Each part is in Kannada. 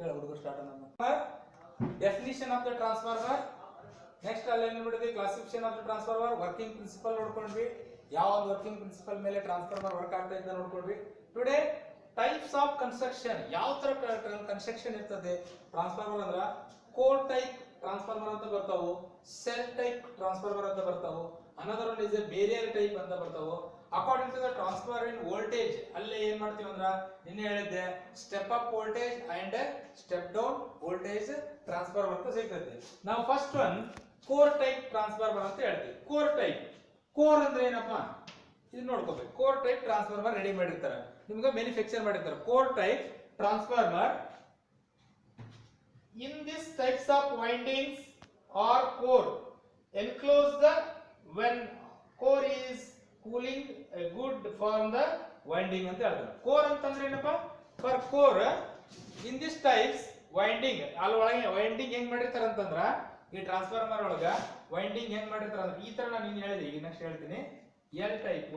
ಕೇಳ ಹುಡುಗರು ಸ್ಟಾರ್ಟ್ ನಮ್ಮ definition of the transformer. Next ಅಲ್ಲಿ ಏನು ನೋಡಿದ್ವಿ, classification of the transformer, working principle ನೋಡ್ಕೊಂಡ್ವಿ, ಯಾವ ಒಂದು ವರ್ಕಿಂಗ್ ಪ್ರಿನ್ಸಿಪಲ್ ಮೇಲೆ ಟ್ರಾನ್ಸ್ಫಾರ್ಮರ್ ವರ್ಕ್ ಆಗ್ತಾ ಇದೆ ನೋಡ್ಕೊಂಡ್ವಿ. ಟುಡೇ ಟೈಪ್ಸ್ ಆಫ್ ಕನ್ಸ್ಟ್ರಕ್ಷನ್, ಯಾವ ತರ ಕನ್ಸ್ಟ್ರಕ್ಷನ್ ಇರ್ತದೆ ಟ್ರಾನ್ಸ್ಫಾರ್ಮರ್ ಅಂದ್ರ ಕೋರ್ ಟೈಪ್ ಟ್ರಾನ್ಸ್ಫಾರ್ಮರ್ ಅಂತ ಬರ್ತಾವು, ಸೆಲ್ ಟೈಪ್ ಟ್ರಾನ್ಸ್ಫಾರ್ಮರ್ ಅಂತ ಬರ್ತಾವು, another one is a barrier type ಅಂತ ಬರ್ತಾವು. According to the transformer in voltage ಅಲ್ಲಿ ಏನ್ ಮಾಡ್ತೀವಿ ಅಂದ್ರ ನಿನ್ನೆ ಹೇಳಿದ್ದೆ step up voltage and step down voltage transformer ಅಂತ ಸಿಗ್ತದೆ. ನಾವು first one core type transformer ಅಂತ ಹೇಳ್ತೀವಿ. ಕೋರ್ ಟೈಪ್, ಕೋರ್ ಅಂದ್ರೆ ಏನಪ್ಪ ಇದು ನೋಡ್ಕೋಬೇಕು. ಕೋರ್ ಟೈಪ್ ಟ್ರಾನ್ಸ್ಫಾರ್ಮರ್ ರೆಡಿ ಮಾಡಿರ್ತಾರೆ, ನಿಮ್ಗೆ ಮ್ಯಾನುಫ್ಯಾಕ್ಚರ್ ಮಾಡಿರ್ತಾರೆ. Core type transformer in these types of windings or core enclose the when core is cooling a good from the winding ಅಂತ ಹೇಳ್ತಾರೆ. ಕೋರ್ ಅಂತಂದ್ರೆ ಏನಪ್ಪ, for core in this types winding ಅಲ್ಲಿ ಒಳಗೆ ವೈಂಡಿಂಗ್ ಹೆಂಗ್ ಮಾಡಿರ್ತಾರೆ ಅಂತಂದ್ರ ಈ ಟ್ರಾನ್ಸ್ಫಾರ್ಮರ್ ಒಳಗ ವೈಂಡಿಂಗ್ ಹೆಂಗ್ ಮಾಡಿರ್ತಾರೆ ಅಂದ್ರೆ ಈ ತರ ನಾನು ನಿನ್ನೆ ಹೇಳಿದೆ, ಈಗ ನೆಕ್ಸ್ಟ್ ಹೇಳ್ತೀನಿ. ಎಲ್ ಟೈಪ್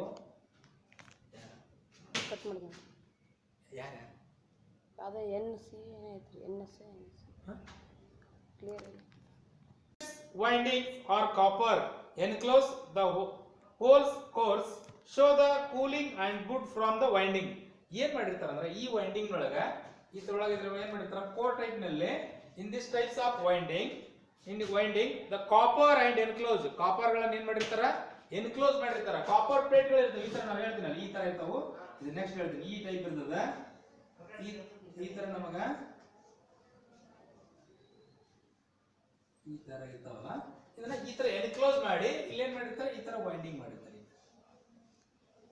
ಕಟ್ ಮಾಡಿ ಯಾರ ಅದ ಎನ್ ಸಿ ಏನೈತ್ರಿ, ಎನ್ ಎಸ್ clear winding or copper enclose the whole cores show the cooling and good from the winding. ಏನ್ ಮಾಡಿರ್ತಾರೆ ಅಂದ್ರೆ ಈ ವೈಂಡಿಂಗ್ ಒಳಗ ಇದ್ರೊಳಗೆ ಏನ್ ಮಾಡಿರ್ತಾರೆ ಕೋರ್ ಟೈಪ್ ನಲ್ಲಿ in this types of winding the copper and enclose, copper ಗಳನ್ನ ಏನ್ ಮಾಡಿರ್ತಾರ ಎನ್ಕ್ಲೋಸ್ ಮಾಡಿರ್ತಾರ. ಕಾಪರ್ ಪ್ಲೇಟ್ ಗಳು ಇರ್ತವೆ, ಈ ತರ ನಾನು ಹೇಳ್ತೀನಲ್ಲ ಈ ತರ ಇರ್ತಾವು. ಇದು ನೆಕ್ಸ್ಟ್ ಹೇಳ್ತೀನಿ, ಈ ಟೈಪ್ ಇರ್ತದ, ಈ ತರ ನಮಗ ಈ ತರ ಇರ್ತಾವಲ್ಲ, ಇದನ್ನ ಈ ತರ ಎನ್ಕ್ಲೋಸ್ ಮಾಡಿ ಇಲ್ಲಿ ಏನ್ ಮಾಡಿರ್ತಾರೆ ಈ ತರ ವೈಂಡಿಂಗ್ ಮಾಡಿರ್ತಾರೆ.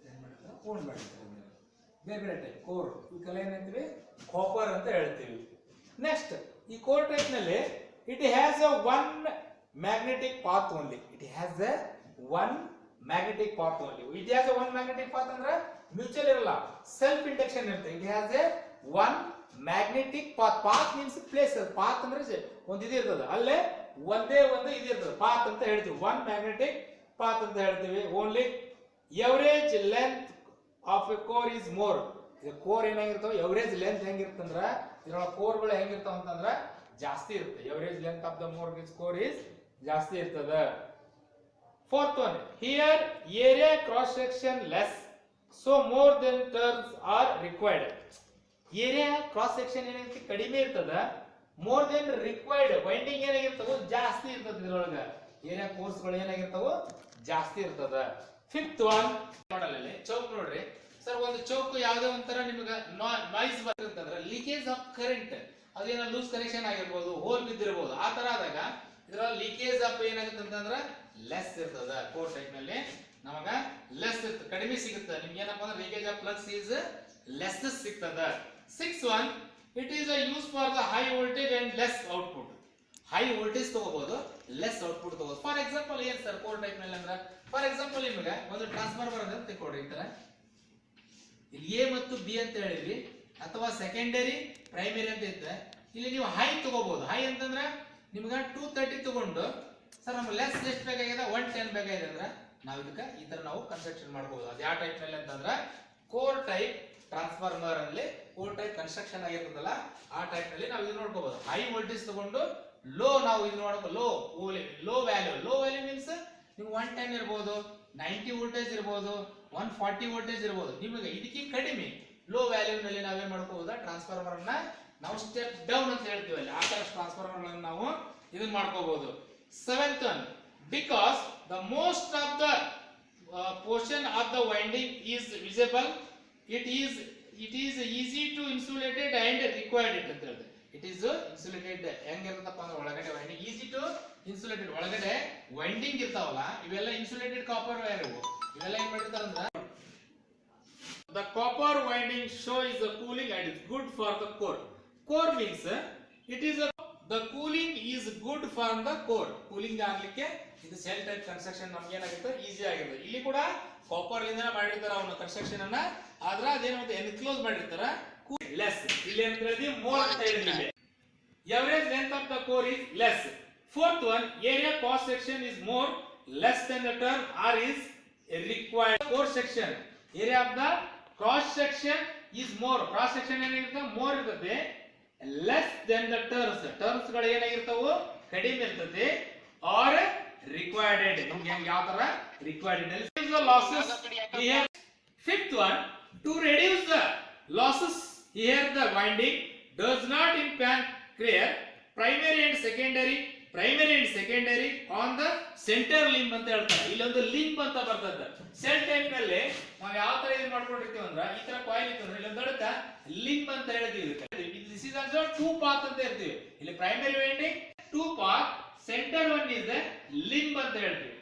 ಏನ್ ಮಾಡಿರ್ತಾರೆ ಕೋನ್ ಮಾಡಿರ್ತಾರೆ. ಬೇರೆ ಬೇರೆ ಟೈಪ್ ಕೋರ್, ಇದಕ್ಕೆಲ್ಲ ಏನಂತೀವಿ ಕಾಪರ್ ಅಂತ ಹೇಳ್ತೀವಿ. ನೆಕ್ಸ್ಟ್ ಈ ಕೋರ್ ಟೈಪ್ ನಲ್ಲಿ it has a one magnetic path only. It has a one magnetic path only. It has a one magnetic path ಅಂದ್ರೆ ಮ್ಯೂಚುವಲ್ ಇರಲ್ಲ, ಸೆಲ್ಫ್ ಇಂಡಕ್ಷನ್ ಇರುತ್ತೆ. It has A one magnetic path. Path means place, path ಅಂದ್ರೆ ಒಂದು ಇದು ಇರ್ತದೆ, ಅಲ್ಲೇ ಒಂದೇ ಒಂದು ಇದು ಇರ್ತದೆ, ಪಾತ್ ಅಂತ ಹೇಳ್ತೀವಿ. ಒನ್ ಮ್ಯಾಗ್ನೆಟಿಕ್ ಪಾತ್ ಅಂತ ಹೇಳ್ತೀವಿ. Only average length of A core is more. ಇದು ಕೋರ್ ಏನಾಗಿರ್ತಾವ, ಎವರೇಜ್ ಲೆಂತ್ ಹೆಂಗಿರ್ತಂದ್ರ ಇದ್ರೊಳಗೆ ಕೋರ್ಗಳು ಹೆಂಗಿರ್ತಾವ ಅಂತಂದ್ರ ಜಾಸ್ತಿ ಇರುತ್ತೆ. Average length of the core is ಜಾಸ್ತಿ ಇರ್ತದ. Fourth one, here area cross section less, so more than turns R required. Area cross section ಏನಾಗಿರುತ್ತೆ ಕಡಿಮೆ ಇರ್ತದ, ಮೋರ್ ದೆನ್ ರಿಕ್ವೈರ್ಡ್ ವೈಂಡಿಂಗ್ ಏನಾಗಿರ್ತವೋ ಜಾಸ್ತಿ ಇರ್ತದ. ಇದ್ರೊಳಗ ಏರಿಯಾ ಕೋರ್ಸ್ ಗಳು ಏನಾಗಿರ್ತವೋ ಜಾಸ್ತಿ ಇರ್ತದ. ಫಿಫ್ತ್ ಒನ್ ಮಾಡಲ್ ಅಲ್ಲಿ ಚೌಕ್ ನೋಡ್ರಿ ಸರ್, ಒಂದು ಚೌಕ್ ಯಾವ್ದೇ ಒಂಥರ ನಿಮ್ಗೆ ನಾಯ್ಸ್ ಬರ್ತಂದ್ರ ಲೀಕೇಜ್ ಆಫ್ ಕರೆಂಟ್, ಅದೇನೋ ಲೂಸ್ ಕನೆಕ್ಷನ್ ಆಗಿರ್ಬೋದು, ಹೋಲ್ ಬಿದ್ದಿರಬಹುದು. ಆ ತರ ಆದಾಗ ಇದ್ರಲ್ಲಿ ಲೀಕೇಜ್ ಆಫ್ ಏನಾಗುತ್ತೆ ಅಂತಂದ್ರ ಲೆಸ್ ಇರ್ತದ. ಕೋರ್ ಟೈಪ್ ನಲ್ಲಿ ನಮಗ ಲೆಸ್ ಇರ್ತದೆ, ಕಡಿಮೆ ಸಿಗುತ್ತೆ. ನಿಮ್ಗೆ ಏನಪ್ಪಾ ಅಂದ್ರೆ leakage of flux is less ಸಿಗ್ತದ. Six one, it is a use for the high voltage and less output. High voltage ತಗೋಬಹುದು, ಲೆಸ್ ಔಟ್ಪುಟ್ ತಗೋಬಹುದು. ಫಾರ್ ಎಕ್ಸಾಂಪಲ್ ಏನ್ ಸರ್ ಕೋರ್ ಟೈಪ್ ನಲ್ಲಿ ಅಂದ್ರೆ, ಫಾರ್ ಎಕ್ಸಾಂಪಲ್ ನಿಮಗೆ ಒಂದು ಟ್ರಾನ್ಸ್ಫಾರ್ಮರ್ ಅಂತ ತಿಳ್ಕೊಡ್ರಿ. ಈ ತರ ಇಲ್ಲಿ ಎ ಮತ್ತು ಬಿ ಅಂತ ಹೇಳಿದ್ವಿ, ಅಥವಾ ಸೆಕೆಂಡರಿ ಪ್ರೈಮರಿ ಅಂತ ಇರುತ್ತೆ. ಇಲ್ಲಿ ನೀವು ಹೈ ತಗೋಬಹುದು. ಹೈ ಅಂತಂದ್ರೆ ನಿಮ್ಗೆ 230 ತಗೊಂಡು ಸರ್ ನಮ್ಗೆ ಲೆಸ್ ಎಷ್ಟು ಬೇಕಾಗಿದೆ 110 ಬೇಕಾಗಿದೆ ಅಂದ್ರೆ ನಾವು ಇದಕ್ಕೆ ಈ ತರ ನಾವು ಕನ್ಸ್ಟ್ರಕ್ಷನ್ ಮಾಡ್ಕೋಬಹುದು. ಅದು ಯಾವ ಟೈಪ್ ನಲ್ಲಿ ಅಂತಂದ್ರೆ ಕೋರ್ ಟೈಪ್ ಟ್ರಾನ್ಸ್ಫಾರ್ಮರ್ ಅಲ್ಲಿ ಕೋರ್ ಟೈಪ್ ಕನ್ಸ್ಟ್ರಕ್ಷನ್ ಆಗಿರ್ತದಲ್ಲ ಆ ಟೈಪ್ ನಲ್ಲಿ ನಾವು ಇದು ನೋಡ್ಕೋಬಹುದು. ಹೈ ವೋಲ್ಟೇಜ್ ತಗೊಂಡು ಲೋ ನಾವು ಇದು ನೋಡಬಹುದು, ಲೋ ವ್ಯಾಲ್ಯೂ ಮೀನ್ಸ್ ನೀವು 110 ಇರಬಹುದು, 90 ವೋಲ್ಟೇಜ್ ಇರಬಹುದು, 140 ವೋಲ್ಟೇಜ್ ಇರಬಹುದು. ನಿಮಗೆ ಇದಕ್ಕೆ ಕಡಿಮೆ ಲೋ ವ್ಯಾಲ್ಯೂ ನಲ್ಲಿ ನಾವೇನ್ ಮಾಡ್ಕೋಬಹುದು, ಟ್ರಾನ್ಸ್ಫಾರ್ಮರ್ ಅನ್ನ ನಾವು ಸ್ಟೆಪ್ ಡೌನ್ ಅಂತ ಹೇಳ್ತೀವಿ ಅಲ್ಲಿ, ಆ ತರ ಟ್ರಾನ್ಸ್ಫಾರ್ಮರ್ ಗಳನ್ನ ನಾವು ಇದನ್ನ ಮಾಡ್ಕೋಬಹುದು. Seventh one, because the most of the portion of the winding is visible, it is easy to insulated and required it ಅಂತ ಹೇಳ್ತಾರೆ. ಇಟ್ ಈಸ್ ಇನ್ಸುಲೇಟೆಡ್ ಹೆಂಗಿರುತ್ತಪ್ಪ ಅಂದ್ರೆ ಒಳಗಡೆ ವೈಂಡಿಂಗ್ ಈಸಿ ಟು ಇನ್ಸುಲೇಟೆಡ್, ಒಳಗಡೆ ವೈಂಡಿಂಗ್ ಇರ್ತಾವಲ್ಲ ಇವೆಲ್ಲ ಇನ್ಸುಲೇಟೆಡ್ ಕಾಪರ್ ವೈರ್, ಇವೆಲ್ಲ ಏನ್ ಮಾಡಿರ್ತಾರೆ ಅಂದ್ರೆ the copper winding show is the cooling and is good for the core. Core means it is the cooling is good for the core. Cooling ಆಗ್ಲಿಕ್ಕೆ ಇದು ಸೆಲ್ ಟೈಪ್ ಕನ್ಸ್ಟ್ರಕ್ಷನ್ ನಮ್ಗೆ ಏನಾಗುತ್ತೆ ಈಸಿ ಆಗಿರುತ್ತೆ. ಇಲ್ಲಿ ಕೂಡ ಕಾಪರ್ ಲಿಂದ ಮಾಡಿರ್ತಾರೆ ಅವನ ಕನ್ಸ್ಟ್ರಕ್ಷನ್ ಅನ್ನ, ಆದ್ರೆ ಅದೇನಂತ ಎನ್ಕ್ಲೋಸ್ ಮಾಡಿರ್ತಾರ ಲೆಸ್. ಇಲ್ಲಿ ಅಂತ ಹೇಳಿದ್ವಿ ಮೋರ್ ಅಂತ ಹೇಳಿದ್ವಿ. Average length of the core is less. Fourth one, area cross section is more less than the turn or is required. Core section area of the cross section is more, cross section ಏನಿರುತ್ತೆ ಮೋರ್ ಇರ್ತದೆ, less than the turns. Turns ಗಳು ಏನಾಗಿರ್ತಾವು ಕಡಿಮೆ ಇರ್ತದೆ. ಆರ್ ರಿಕ್ವೈರ್ಡ್ ನಿಮ್ಗೆ ಯಾವ ತರ required losses. Fifth one, to reduce the losses here the winding does not impact clear primary and secondary on the center limb ಅಂತ ಹೇಳ್ತಾರೆ. ಇಲ್ಲೊಂದು ಲಿಂಬ್ ಅಂತ ಬರ್ತದೆ. ಸೆಲ್ ಟೈಪ್ ನಲ್ಲಿ ನಾವು ಯಾವ ತರ ಇದು ಮಾಡ್ಕೊಂಡಿರ್ತೀವಿ ಅಂದ್ರೆ ಈ ತರ ಕಾಯಿಲ್ ಇತ್ತು ಅಂದ್ರೆ ಇಲ್ಲೊಂದು ದೊಡ್ಡ ಲಿಂಬ್ ಅಂತ ಹೇಳ್ತೀವಿ. This is also two path ಅಂತ ಹೇಳ್ತೀವಿ. ಇಲ್ಲಿ primary winding two path, centre one is the limb ಅಂತ ಹೇಳ್ತೀವಿ.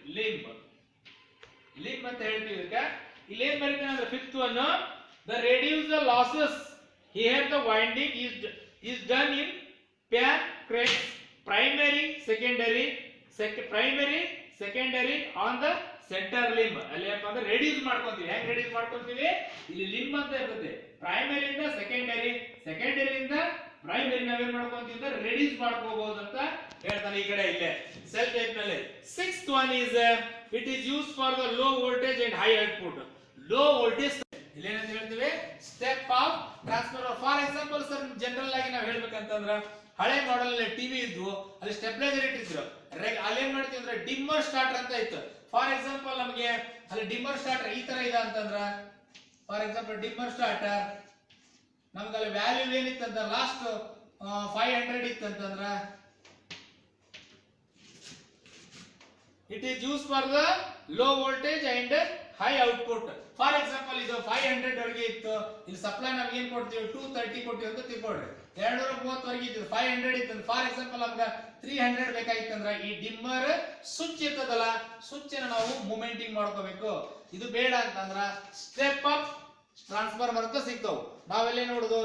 ಲಿಂಬ್ ಅಂತ ಹೇಳ್ತೀವಿ. ಇದಕ್ಕೆ ಇಲ್ಲಿ ಏನ್ ಬರೀತಾನೆ ಅಂದ್ರೆ fifth one, the reduce the losses here the winding is done in pancreas primary secondary on the center limb. ಅಲ್ಲಿ ಏನಪ್ಪ ಅಂದ್ರೆ ರೆಡ್ಯೂಸ್ ಮಾಡ್ಕೊಂತೀವಿ. ಹೆಂಗ್ ರೆಡ್ಯೂಸ್ ಮಾಡ್ಕೊಂತೀವಿ? ಇಲ್ಲಿ ಲಿಂಬ್ ಅಂತ ಇರ್ತದೆ. ಪ್ರೈಮರಿ ಇಂದ ಸೆಕೆಂಡರಿ ಇಂದ ಪ್ರೈಮರಿ ನಾವೇನ್ ಮಾಡ್ಕೊಂತೀವಿ ಅಂದ್ರೆ ರೆಡ್ಯೂಸ್ ಮಾಡ್ಕೋಬಹುದು ಅಂತ ಹೇಳ್ತಾನೆ ಈ ಕಡೆ ಇಲ್ಲೇ ಸೆಲ್ ಟೈಪ್ ನಲ್ಲಿ. Sixth one is it is use for the low voltage and high output. Low voltage ಇಲ್ಲಿ ಏನಂತ ಹೇಳ್ತೀವಿ? Step up transformer. For example sir general ಆಗಿ ನಾವು ಹೇಳ್ಬೇಕಂತಂದ್ರೆ ಹಳೆ ಮಾಡೆಲ್ ಅಲ್ಲಿ ಟಿವಿ ಇದ್ವು, ಅಲ್ಲಿ ಸ್ಟೆಬಿಲೈಸರ್ ಇಟ್ಟಿದ್ರು. ಅಲ್ಲಿ ಏನ್ ಮಾಡ್ತೀವಿ ಅಂದ್ರೆ ಡಿಮ್ಮರ್ ಸ್ಟಾರ್ಟರ್ ಅಂತ ಇತ್ತು. ಫಾರ್ ಎಕ್ಸಾಂಪಲ್ ನಮಗೆ ಅಲ್ಲಿ ಡಿಮ್ಮರ್ ಸ್ಟಾರ್ಟರ್ ಈ ತರ ಇದೆ ಅಂತಂದ್ರ, ಫಾರ್ ಎಕ್ಸಾಂಪಲ್ ಡಿಮ್ಮರ್ ಸ್ಟಾರ್ಟರ್ ನಮ್ಗೆ ಅಲ್ಲಿ ವ್ಯಾಲ್ಯೂ ಏನಿತ್ತಂತ ಲಾಸ್ಟ್ 500 ಇತ್ತಂತಂದ್ರ it is use for the low voltage and high output. For example ಇದು 500 ವರೆಗೆ ಇತ್ತು. ಇಲ್ಲಿ ಸಪ್ಲೈ ನಮ್ಗೆ ಏನ್ ಕೊಡ್ತೀವಿ? 230 ಕೊಡ್ತೀವಿ ಅಂತ ತಿಳ್ಕೊಡ್ರಿ. 230 ವರೆಗೆ ಇತ್ತು, 500 ಇತ್ತು. ಫಾರ್ ಎಕ್ಸಾಂಪಲ್ ನಮ್ಗೆ 300 ಬೇಕಾಗಿತ್ತಂದ್ರ ಈ ಡಿಮ್ಮರ್ ಸ್ವಿಚ್ ಇರ್ತದಲ್ಲ, ಸ್ವಿಚ್ ಅನ್ನ ನಾವು ಮೂಮೆಂಟಿಂಗ್ ಮಾಡ್ಕೋಬೇಕು. ಇದು ಬೇಡ ಅಂತಂದ್ರ ಸ್ಟೆಪ್ ಅಪ್ ಟ್ರಾನ್ಸ್ಫಾರ್ಮರ್ ಅಂತ ಸಿಗ್ತಾವು. ನಾವೆಲ್ಲೇ ನೋಡುದು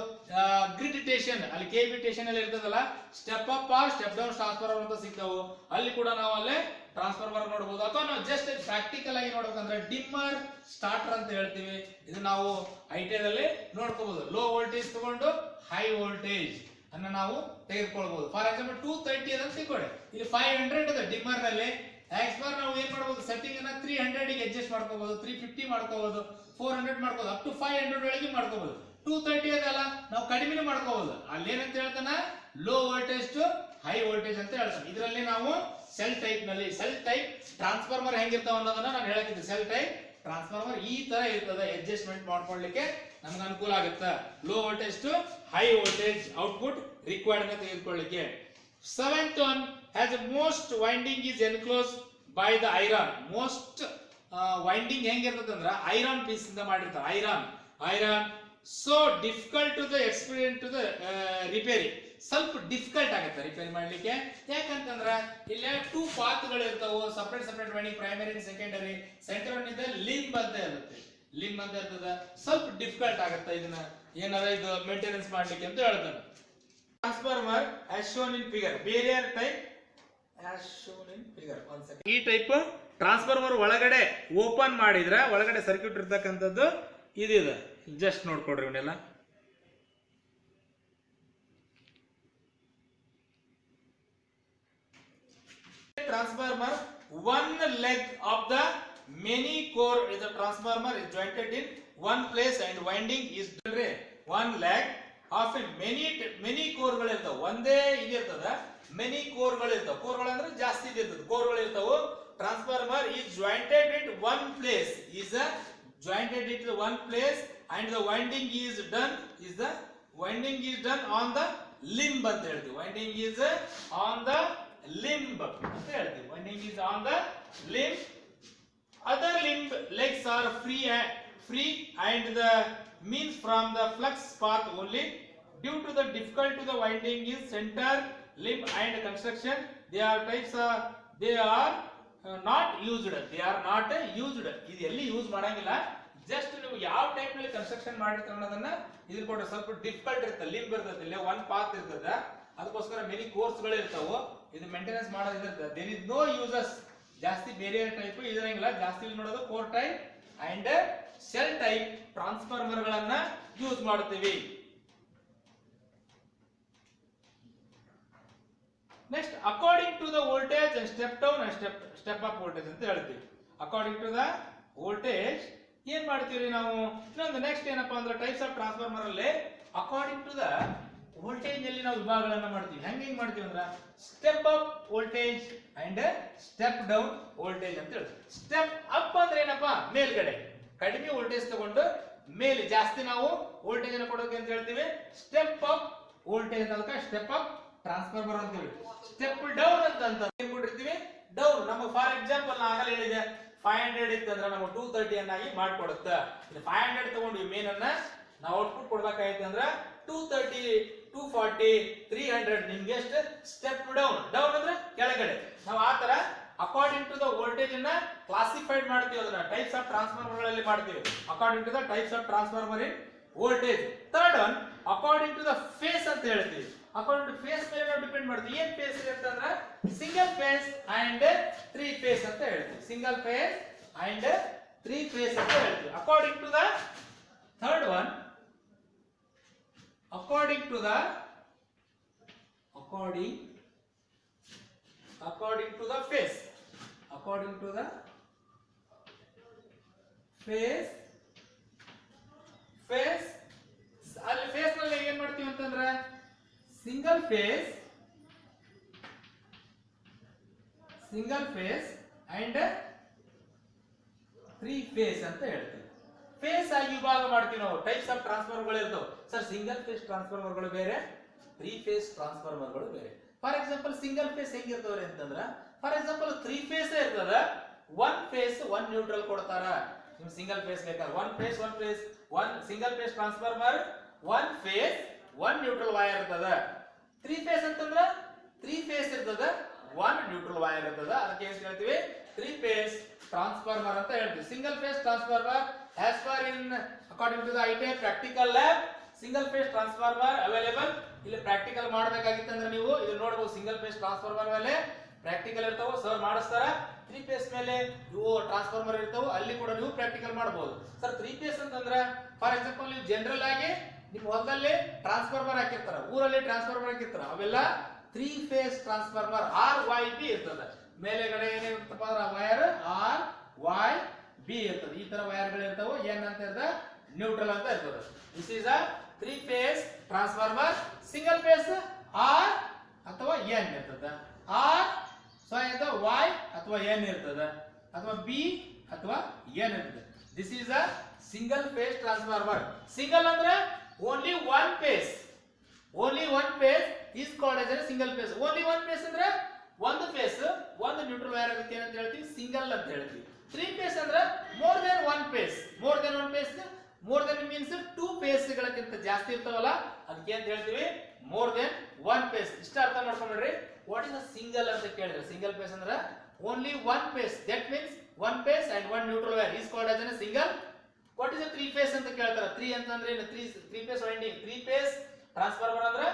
ಗ್ರಿಡ್ ಸ್ಟೇಷನ್, ಅಲ್ಲಿ ಕೆಬಿ ಸ್ಟೇಷನ್ ಅಲ್ಲಿ ಇರ್ತದಲ್ಲ, step up or step down transformer ಅಂತ ಸಿಗ್ತಾವು. ಅಲ್ಲಿ ಕೂಡ ನಾವು ಅಲ್ಲೇ ಟ್ರಾನ್ಸ್ಫಾರ್ಮರ್ ನೋಡಬಹುದು. ಅಥವಾ ನಾವು ಜಸ್ಟ್ ಪ್ರಾಕ್ಟಿಕಲ್ ಆಗಿ ನೋಡ್ಬೇಕಂದ್ರೆ ಡಿಮ್ಮರ್ ಸ್ಟಾರ್ಟರ್ ಅಂತ ಹೇಳ್ತೀವಿ. ಇದು ನಾವು ಐಟಿಐದಲ್ಲಿ ನೋಡ್ಕೋಬಹುದು. ಲೋ ವೋಲ್ಟೇಜ್ ತಗೊಂಡು ಹೈ ವೋಲ್ಟೇಜ್ ಅನ್ನ ನಾವು ತೆಗೆದುಕೊಳ್ಬಹುದು. ಫಾರ್ ಎಕ್ಸಾಂಪಲ್ 230 ಅಂತ ತಿಳ್ಕೊಳ್ಳಿ. ಇಲ್ಲಿ 500 ಇದೆ ಡಿಮ್ಮರ್ ನಲ್ಲಿ. ಎಕ್ಸ್ಪರ್ ನಾವು ಏನ್ ಮಾಡಬಹುದು? ಸೆಟ್ಟಿಂಗ್ ಅನ್ನ 300 ಗೆ ಅಡ್ಜಸ್ಟ್ ಮಾಡ್ಕೋಬಹುದು, 350 ಮಾಡ್ಕೋಬಹುದು, 400 ಮಾಡ್ಕೋಬಹುದು, ಅಪ್ ಟು 500 ಒಳಗೆ ಮಾಡ್ಕೋಬಹುದು. 230 ಅದಲ್ಲ, ನಾವು ಕಡಿಮೆ ಮಾಡ್ಕೋಬಹುದು. ಅಲ್ಲಿ ಏನಂತ ಹೇಳ್ತಾನ? Low voltage to high voltage ಅಂತ ಹೇಳ್ತಾನೆ. ಇದರಲ್ಲಿ ನಾವು ಸೆಲ್ ಟೈಪ್ ನಲ್ಲಿ ಸೆಲ್ ಟೈಪ್ ಟ್ರಾನ್ಸ್ಫಾರ್ಮರ್ ಹೆಂಗಿರ್ತಾವ ಅನ್ನೋದನ್ನ ನಾನು ಹೇಳಕ್ಕಿದ್ದೆ. ಸೆಲ್ ಟೈಪ್ ಟ್ರಾನ್ಸ್ಫಾರ್ಮರ್ ಈ ತರ ಇರ್ತದೆ. ಅಡ್ಜಸ್ಟ್ಮೆಂಟ್ ಮಾಡ್ಕೊಳ್ಳಿಕ್ಕೆ ನಮ್ಗೆ ಅನುಕೂಲ ಆಗುತ್ತೆ. Low voltage to high voltage output required ಅಂತ ತೆಗೆದುಕೊಳ್ಳಿಕ್ಕೆ. Seventh one has most winding is enclose by the iron. Most winding ಹೆಂಗಿರ್ತದೆ ಅಂದ್ರೆ ಐರನ್ ಪೀಸ್ ಇಂದ ಮಾಡಿರ್ತಾರೆ. Iron so difficult to the experience to the repair. ಸ್ವಲ್ಪ ಡಿಫಿಕಲ್ಟ್ ಆಗುತ್ತೆ ರಿಪೇರಿ ಮಾಡ್ಲಿಕ್ಕೆ. ಯಾಕಂತಂದ್ರ ಇಲ್ಲಿ 2 ಪಾತ್ಗಳು ಇರ್ತಾವು, separate winding, primary secondary. Centre one ಇದೆ ಲಿಂಬ್ ಅಂತ ಇರುತ್ತೆ. ಸ್ವಲ್ಪ ಡಿಫಿಕಲ್ಟ್ ಆಗುತ್ತೆ ಇದನ್ನ ಏನಾರ ಇದು ಮೇಂಟೆನೆನ್ಸ್ ಮಾಡ್ಲಿಕ್ಕೆ ಅಂತ ಹೇಳ್ತಾನೆ. Transformer as shown in figure. ಬೇರೆ type as shown in figure. ಒಂದು ಸೆಕೆಂಡ್. ಈ ಟೈಪ್ ಟ್ರಾನ್ಸ್ಫಾರ್ಮರ್ ಒಳಗಡೆ ಓಪನ್ ಮಾಡಿದ್ರೆ ಒಳಗಡೆ ಸರ್ಕ್ಯೂಟ್ ಇರ್ತಕ್ಕಂಥದ್ದು ಇದಿದೆ. ಜಸ್ಟ್ ನೋಡ್ಕೊಡ್ರಿ ಇವನ್ನೆಲ್ಲ. Transformer, one leg of the many core is a transformer is jointed in one place and winding is one leg of many core ಗಳು ಇರ್ತಾವ. ಒಂದೇ ಇದು ಇರ್ತದ, many core ಗಳು ಇರ್ತಾವ. ಕೋರ್ ಗಳು ಅಂದ್ರೆ ಜಾಸ್ತಿ ಇರ್ತದೆ. ಕೋರ್ ಗಳು ಇರ್ತಾವು. Transformer is jointed at one place and the winding is done on the limb ಅಂತ ಹೇಳ್ತೀವಿ. winding is on the limb ಅಂತ ಹೇಳ್ತೀವಿ. winding is on the limb. Other limb legs are free and the means from the flux path only. Due to the difficult to the winding is center limb and construction, they are not used. ಇದು ಎಲ್ಲಿ ಯೂಸ್ ಮಾಡಂಗಿಲ್ಲ. ಜಸ್ಟ್ ನೀವು ಯಾವ ಟೈಪ್ ನಲ್ಲಿ ಕನ್ಸ್ಟ್ರಕ್ಷನ್ ಮಾಡಿರ್ತೀರ ಅನ್ನೋದನ್ನ ಇದ್ರ ಕೊಟ್ಟರೆ ಸ್ವಲ್ಪ ಡಿಫಿಕಲ್ಟ್ ಇರುತ್ತೆ. ಲಿಂಬ್ ಇರ್ತದೆ, ಇಲ್ಲಿ ಒನ್ ಪಾತ್ ಇರ್ತದೆ, ಅದಕ್ಕೋಸ್ಕರ ಮೆನಿ ಕೋರ್ಸ್ ಗಳು ಇರ್ತಾವು. ಇದು ಮೇಂಟೆನೆನ್ಸ್ ಮಾಡೋದು ಇರ್ತದೆ. There is no uses. ಜಾಸ್ತಿ ಬೇರೆ ಟೈಪ್ ಇದ್ರಂಗಿಲ್ಲ. ಜಾಸ್ತಿ ಯೂಸ್ ಮಾಡೋದು core type and shell type transformer ಗಳನ್ನ ಯೂಸ್ ಮಾಡ್ತೀವಿ. Next according to the voltage step down and step up voltage ಅಂತ ಹೇಳ್ತೀವಿ. ಅಕಾರ್ಡಿಂಗ್ ಟು ದ ವೋಲ್ಟೇಜ್ ಏನ್ ಮಾಡ್ತೀವಿ ನಾವು. ಇನ್ನೊಂದು ನೆಕ್ಸ್ಟ್ ಏನಪ್ಪಾ ಅಂದ್ರೆ ಟೈಪ್ಸ್ ಆಫ್ ಟ್ರಾನ್ಸ್ಫಾರ್ಮರ್ ಅಲ್ಲಿ ಅಕಾರ್ಡಿಂಗ್ ಟು ದ ವೋಲ್ಟೇಜ್ ನಲ್ಲಿ ನಾವು ವಿಭಾಗಗಳನ್ನ ಮಾಡ್ತೀವಿ. ಹೆಂಗ್ ಮಾಡ್ತೀವಿ ಅಂದ್ರ step up voltage and step down voltage ಅಂತ ಹೇಳಿ. ಸ್ಟೆಪ್ ಅಪ್ ಅಂದ್ರೆ ಏನಪ್ಪಾ, ಮೇಲ್ಗಡೆ ಕಡಿಮೆ ವೋಲ್ಟೇಜ್ ತಗೊಂಡು ಮೇಲೆ ಜಾಸ್ತಿ ನಾವು ವೋಲ್ಟೇಜ್ ಅನ್ನು ಕೊಡೋಕೆ ಅಂತ ಹೇಳ್ತೀವಿ ಸ್ಟೆಪ್ ಅಪ್ ವೋಲ್ಟೇಜ್ ಅಂತ, ಸ್ಟೆಪ್ ಅಪ್ ಟ್ರಾನ್ಸ್ಫಾರ್ಮರ್ ಅಂತ ಹೇಳಿ. ಸ್ಟೆಪ್ ಡೌನ್ ಅಂತ ಏನ್ ಕೊಟ್ಟಿರ್ತೀವಿ, ಡೌನ್. ನಮಗೆ ಫಾರ್ ಎಕ್ಸಾಂಪಲ್ ನಾ ಆಗಲೇ ಹೇಳಿದೆ 500 ಇತ್ತಂದ್ರೆ ನಮಗೆ 230 ಅನ್ನಾಗಿ ಮಾಡ್ಕೊಡುತ್ತೆ. 500 ತಗೊಂಡ್ವಿ ಮೇನ್ ಅನ್ನ ನಾವು ಔಟ್ಪುಟ್ ಕೊಡ್ಬೇಕಾಯ್ತು ಅಂದ್ರೆ 230 240 300 ನಿಮ್ಗೆ ಎಷ್ಟು ಸ್ಟೆಪ್ ಡೌನ್. ಡೌನ್ ಅಂದ್ರೆ ಕೆಳಗಡೆ. ನಾವು ಆ ತರ ಅಕಾರ್ಡಿಂಗ್ ಟು ದ ವೋಲ್ಟೇಜ್ ಅನ್ನ ಕ್ಲಾಸಿಫೈಡ್ ಮಾಡ್ತೀವಿ, ಅದನ್ನ ಟೈಪ್ಸ್ ಆಫ್ ಟ್ರಾನ್ಸ್ಫಾರ್ಮರ್ ಗಳಲ್ಲಿ ಮಾಡ್ತೀವಿ according to the types of transformer in voltage. Third one according to the phase ಅಂತ ಹೇಳ್ತೀವಿ. ಅಕಾರ್ಡಿಂಗ್ ಟು ಫೇಸ್ ಮೇಲೆ ನಾವು ಡಿಪೆಂಡ್ ಮಾಡ್ತೀವಿ. ಏನ್ ಫೇಸ್ ಅಂತಂದ್ರೆ ಸಿಂಗಲ್ ಫೇಸ್ ಅಂಡ್ 3 ಫೇಸ್ ಅಂತ ಹೇಳ್ತೀವಿ. ಸಿಂಗಲ್ ಫೇಸ್ ಅಂಡ್ 3 ಫೇಸ್ ಅಂತ ಹೇಳ್ತೀವಿ. According to the third one according to the phase ಅಲ್ಲಿ ಫೇಸ್ ನಲ್ಲಿ ಏನ್ ಮಾಡ್ತೀವಿ ಅಂತಂದ್ರೆ ಸಿಂಗಲ್ ಫೇಸ್ ಅಂಡ್ 3 ಫೇಸ್ ಅಂತ ಹೇಳ್ತೀವಿ. ಫೇಸ್ ಆಗಿ ವಿಭಾಗ ಮಾಡ್ತೀವಿ ನಾವು. ಟೈಪ್ಸ್ ಆಫ್ ಟ್ರಾನ್ಸ್ಫಾರ್ಮರ್ಗಳು ಇರ್ತವೆ ಸರ್. ಸಿಂಗಲ್ ಫೇಸ್ ಟ್ರಾನ್ಸ್ಫಾರ್ಮರ್ಗಳು ಬೇರೆ, 3 ಫೇಸ್ ಟ್ರಾನ್ಸ್ಫಾರ್ಮರ್ಗಳು ಬೇರೆ. ಫಾರ್ ಎಕ್ಸಾಂಪಲ್ ಸಿಂಗಲ್ ಫೇಸ್ ಹೆಂಗಿರ್ತವ್ರೆ ಅಂತಂದ್ರ, ಫಾರ್ ಎಕ್ಸಾಂಪಲ್ 3 ಫೇಸ್ ಇರ್ತದ, 1 ಫೇಸ್ 1 ನ್ಯೂಟ್ರಲ್ ಕೊಡ್ತಾರ. ನಿಮ್ ಸಿಂಗಲ್ ಫೇಸ್ ಬೇಕಾದ್ರೆ 1 single phase transformer 1 phase 1 neutral wire ಇರ್ತದ. 3 ಫೇಸ್ ಅಂತಂದ್ರ 3 ಫೇಸ್ ಇರ್ತದ, 1 ನ್ಯೂಟ್ರಲ್ ವೈರ್ ಇರ್ತದ. ಅದಕ್ಕೆ ಏನ್ ಹೇಳ್ತೀವಿ, 3 ಫೇಸ್ ಟ್ರಾನ್ಸ್ಫಾರ್ಮರ್ ಅಂತ ಹೇಳ್ತೀವಿ. Single phase transformer as per in according to the ITI practical lab, single phase transformer available. ಇಲ್ಲಿ ಪ್ರಾಕ್ಟಿಕಲ್ ಮಾಡಬೇಕಾಗಿತ್ತು ಅಂದ್ರೆ ನೀವು ಇದು ನೋಡಬಹುದು. ಸಿಂಗಲ್ ಫೇಸ್ ಟ್ರಾನ್ಸ್ಫಾರ್ಮರ್ ಮೇಲೆ ಪ್ರಾಕ್ಟಿಕಲ್ ಇರ್ತಾವ, ಸರ್ ಮಾಡಿಸ್ತಾರ. 3 ಫೇಸ್ ಮೇಲೆ ಇವು ಟ್ರಾನ್ಸ್ಫಾರ್ಮರ್ ಇರ್ತಾವ, ಅಲ್ಲಿ ಕೂಡ ನೀವು ಪ್ರಾಕ್ಟಿಕಲ್ ಮಾಡಬಹುದು. ಸರ್ 3 ಫೇಸ್ ಅಂತಂದ್ರೆ ಫಾರ್ ಎಕ್ಸಾಂಪಲ್ ನೀವು ಜನರಲ್ ಆಗಿ ನಿಮ್ಮ ಹೊಲದಲ್ಲಿ ಟ್ರಾನ್ಸ್ಫಾರ್ಮರ್ ಹಾಕಿರ್ತಾರ, ಊರಲ್ಲಿ ಟ್ರಾನ್ಸ್ಫಾರ್ಮರ್ ಹಾಕಿರ್ತಾರ, ಅವೆಲ್ಲ 3 ಫೇಸ್ ಟ್ರಾನ್ಸ್ಫಾರ್ಮರ್ RYB ಇರ್ತದೆ. ಮೇಲೆಗಡೆ ಏನಿರುತ್ತಪ್ಪ ಅಂದ್ರೆ ವೈರ್ RYB ಇರ್ತದೆ. ಈ ತರ ವೈರ್ಗಳು ಇರ್ತಾವೆ. ಏನ್ ಅಂತ ಇರ್ತದೆ, ನ್ಯೂಟ್ರಲ್ ಅಂತ ಇರ್ತದೆ. This is a 3 phase transformer. Single phase R ಅಥವಾ N ಇರ್ತದೆ. R ಸೊ ಇದು Y ಅಥವಾ N ಇರ್ತದೆ, ಅಥವಾ B ಅಥವಾ N ಇರ್ತದೆ. This is a single phase transformer. Single ಅಂದ್ರೆ only 1 phase. Only 1 phase is called as a single phase. Only 1 phase ಅಂದ್ರೆ ಒಂದು ಫೇಸ್ ಒಂದು ನ್ಯೂಟ್ರಲ್ ವೈರ್ ಆಗುತ್ತೆ ಅಂತ ಹೇಳ್ತೀವಿ, ಸಿಂಗಲ್ ಅಂತ ಹೇಳ್ತೀವಿ. 3 ಫೇಸ್ ಅಂದ್ರೆ more than 1 phase. More than 1 phase, more than means 2 phase ಗಳಕ್ಕಿಂತ ಜಾಸ್ತಿ ಇರ್ತಾವಲ್ಲ, ಅದಕ್ಕೆ ಅಂತ ಹೇಳ್ತೀವಿ ಮೋರ್ ದೆನ್ 1 ಫೇಸ್. ಇಷ್ಟ ಅರ್ಥ ಮಾಡ್ಕೊಂಡ್ರಿ. ವಾಟ್ ಇಸ್ ಅ ಸಿಂಗಲ್ ಅಂತ ಕೇಳಿದ್ರೆ, ಸಿಂಗಲ್ ಫೇಸ್ ಅಂದ್ರೆ only 1 phase. That means 1 phase and 1 neutral wire is called as a single. What is a 3 phase ಅಂತ ಕೇಳ್ತಾರೆ. 3 ಅಂತಂದ್ರೆ ಏನು, 3 ಫೇಸ್ ವೈಂಡಿಂಗ್. 3 ಫೇಸ್ ಟ್ರಾನ್ಸ್ಫಾರ್ಮರ್ ಅಂದ್ರೆ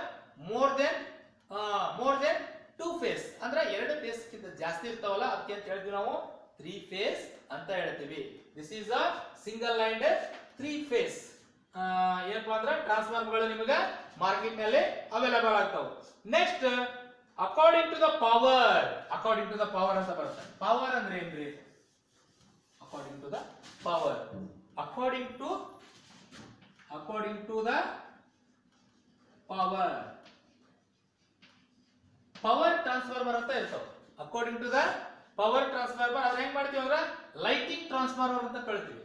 ಮೋರ್ ದೆನ್ 2 ಫೇಸ್ ಅಂದ್ರೆ 2 ಫೇಸ್ ಗಿಂತ ಜಾಸ್ತಿ ಇರ್ತಾವಲ್ಲ, ಅದಕ್ಕೆ ಅಂತ ಹೇಳ್ತೀವಿ ನಾವು 3 ಫೇಸ್ ಅಂತ ಹೇಳ್ತೀವಿ. This is a single and 3 phase. ಏನಪ್ಪಾ ಅಂದ್ರೆ ಟ್ರಾನ್ಸ್ಫಾರ್ಮರ್ಗಳು ನಿಮಗೆ ಮಾರ್ಕೆಟ್ ನಲ್ಲಿ ಅವೈಲೇಬಲ್ ಆಗ್ತಾವೆ. Next according to the power. According to the power ಅಂತ ಬರುತ್ತೆ. ಪವರ್ ಅಂದ್ರೆ ಏನ್ರಿ, according to the power. According to the power. Power transformer ಅಂತ ಇರ್ತಾವ. According to the power transformer ಅದ್ರ ಹೆಂಗ್ ಮಾಡ್ತೀವಿ ಅಂದ್ರೆ ಲೈಟಿಂಗ್ ಟ್ರಾನ್ಸ್ಫಾರ್ಮರ್ ಅಂತ ಕಳ್ತೀವಿ.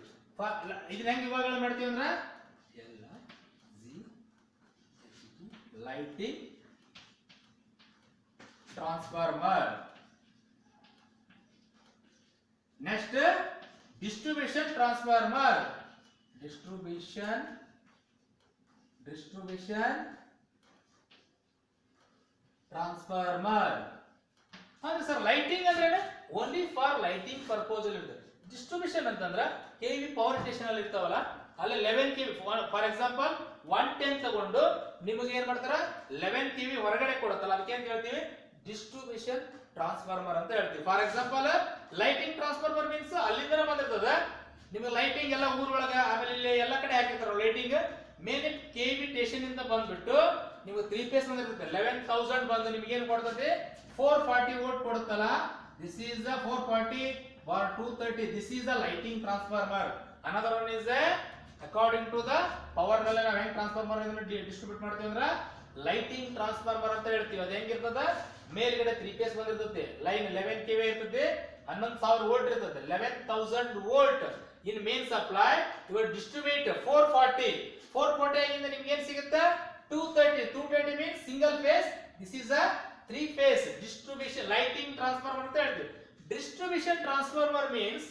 ಇದನ್ನ ಹೆಂಗ್ ವಿಭಾಗಗಳು ಮಾಡ್ತೀವಿ ಅಂದ್ರೆ lighting transformer. Next distribution transformer. Distribution transformer ಅಂದ್ರೆ ಸರ್ ಲೈಟಿಂಗ್ ಅಂದ್ರೆ ಓನ್ಲಿ ಫಾರ್ ಲೈಟಿಂಗ್ ಪರ್ಪೋಸ್ ಅಲ್ಲಿ ಇರ್ತದೆ. ಡಿಸ್ಟ್ರಿಬ್ಯೂಷನ್ ಅಂತಂದ್ರೆ ಕೆವಿ ಪವರ್ ಸ್ಟೇಷನ್ ಅಲ್ಲಿ ಇರ್ತಾವಲ್ಲ, ಅಲ್ಲಿ 11 ಕೆವಿ ಫಾರ್ ಎಕ್ಸಾಂಪಲ್ 110 ತಗೊಂಡು ನಿಮಗೆ ಏನ್ ಮಾಡ್ತಾರ 11 ಕೆವಿ ಹೊರಗಡೆ ಕೊಡುತ್ತಲ್ಲ, ಅದಕ್ಕೆ ಅಂತ ಹೇಳ್ತೀವಿ ಡಿಸ್ಟ್ರಿಬ್ಯೂಷನ್ ಟ್ರಾನ್ಸ್ಫಾರ್ಮರ್ ಅಂತ ಹೇಳ್ತೀವಿ. For example lighting transformer means ಅಲ್ಲಿಂದ ಬಂದಿರ್ತದೆ ನಿಮಗೆ ಲೈಟಿಂಗ್ ಎಲ್ಲ ಊರೊಳಗ ಆಮೇಲೆ ಇಲ್ಲಿ ಎಲ್ಲ ಕಡೆ ಹಾಕಿರ್ತಾರ ಲೈಟಿಂಗ್. ಮೇನ್ ಕೆವಿ ಸ್ಟೇಷನ್ ಇಂದ ಬಂದ್ಬಿಟ್ಟು ನಿಮಗೆ 3 ಫೇಸ್ ಬಂದಿರುತ್ತೆ. 11,000 ಬಂದು ನಿಮಗೆ ಏನು ಕೊಡ್ತದೆ 440 ವೋಲ್ಟ್ ಕೊಡುತ್ತಲ್ಲ. This is the 440 or 230. This is the lighting transformer. Another one is according to the power ನಲ್ಲಿ ನಾವು ಹೆಂಗ್ ಟ್ರಾನ್ಸ್ಫಾರ್ಮರ್ ಡಿಸ್ಟ್ರಿಬ್ಯೂಟ್ ಮಾಡ್ತೀವಿ ಅಂದ್ರೆ ಲೈಟಿಂಗ್ ಟ್ರಾನ್ಸ್ಫಾರ್ಮರ್ ಅಂತ ಹೇಳ್ತೀವಿ. ಅದು ಹೆಂಗಿರ್ತದ, ಮೇಲ್ಗಡೆ 3 ಫೇಸ್ ಬಂದಿರ್ತದೆ, ಲೈನ್ 11 kV ಇರ್ತದೆ, 11,000 ವೋಲ್ಟ್ ಇರ್ತದೆ, 11,000 ವೋಲ್ಟ್ ಇನ್ ಮೇನ್ ಸಪ್ಲೈ. ಇವಾಗ ಡಿಸ್ಟ್ರಿಬ್ಯೂಟ್ 440 ಆಗಿಂದ ನಿಮ್ಗೆ ಏನ್ ಸಿಗುತ್ತೆ, 230 means single phase. This is a 3 phase distribution lighting transformer ಅಂತ ಹೇಳ್ತೀವಿ. Distribution transformer means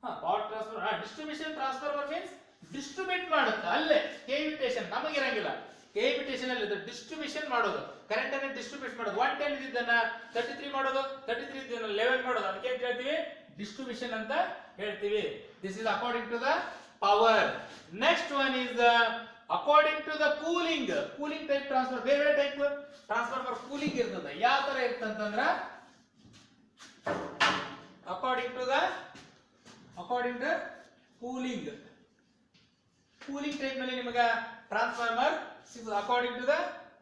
power transformer. Distribution transformer means distribute ಮಾಡುತ್ತೆ, ಅಲ್ಲೇ ಕೆವಿಟೇಷನ್ ನಮಗಿರಂಗಿಲ್ಲ. ಕೆವಿಟೇಷನ್ ಅಲ್ಲಿ ಡಿಸ್ಟ್ರಿಬ್ಯೂಷನ್ ಮಾಡೋದು, ಕರೆಂಟ್ ಅನ್ನು ಡಿಸ್ಟ್ರಿಬ್ಯೂಟ್ ಮಾಡೋದು. 110 ಇದ್ದನ್ನ 33 ಮಾಡೋದು, 33 ಇದ್ದನ್ನ 11 ಮಾಡೋದು, ಅದಕ್ಕೆ ಅಂತ ಹೇಳ್ತೀವಿ ಡಿಸ್ಟ್ರಿಬ್ಯೂಷನ್ ಅಂತ ಹೇಳ್ತೀವಿ. This is according to the power. Next one is according to the cooling. Cooling type transfer, ಬೇರೆ ಬೇರೆ ಟೈಪ್ ಟ್ರಾನ್ಸ್ಫಾರ್ಮರ್ ಕೂಲಿಂಗ್ ಇರ್ತದೆ. ಯಾವ ತರ ಇರ್ತಂತಂದ್ರ according to cooling. Cooling type ನಲ್ಲಿ ನಿಮಗೆ ಟ್ರಾನ್ಸ್ಫಾರ್ಮರ್ ಸಿಗುವುದು ಅಕಾರ್ಡಿಂಗ್ ಟು ದ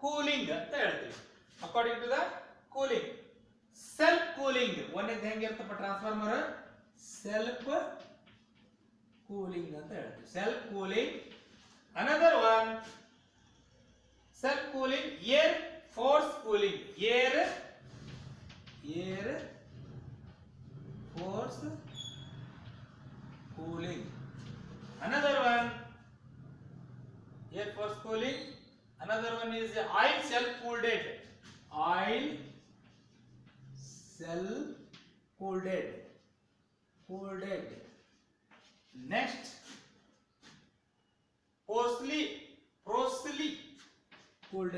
ಕೂಲಿಂಗ್ ಅಂತ ಹೇಳ್ತೀವಿ. According to the cooling. Self cooling ಒಂದೇದು ಹೆಂಗಿರ್ತಪ್ಪ ಟ್ರಾನ್ಸ್ಫಾರ್ಮರ್, ಸೆಲ್ಫ್ ಕೂಲಿಂಗ್ ಅಂತ ಹೇಳ್ತೀವಿ. Self cooling. Another one self cooling, air force cooling. Air force cooling. Another one air force cooling. Another one is oil cell cooled. Oil cell cooled. Next porcelain cooled.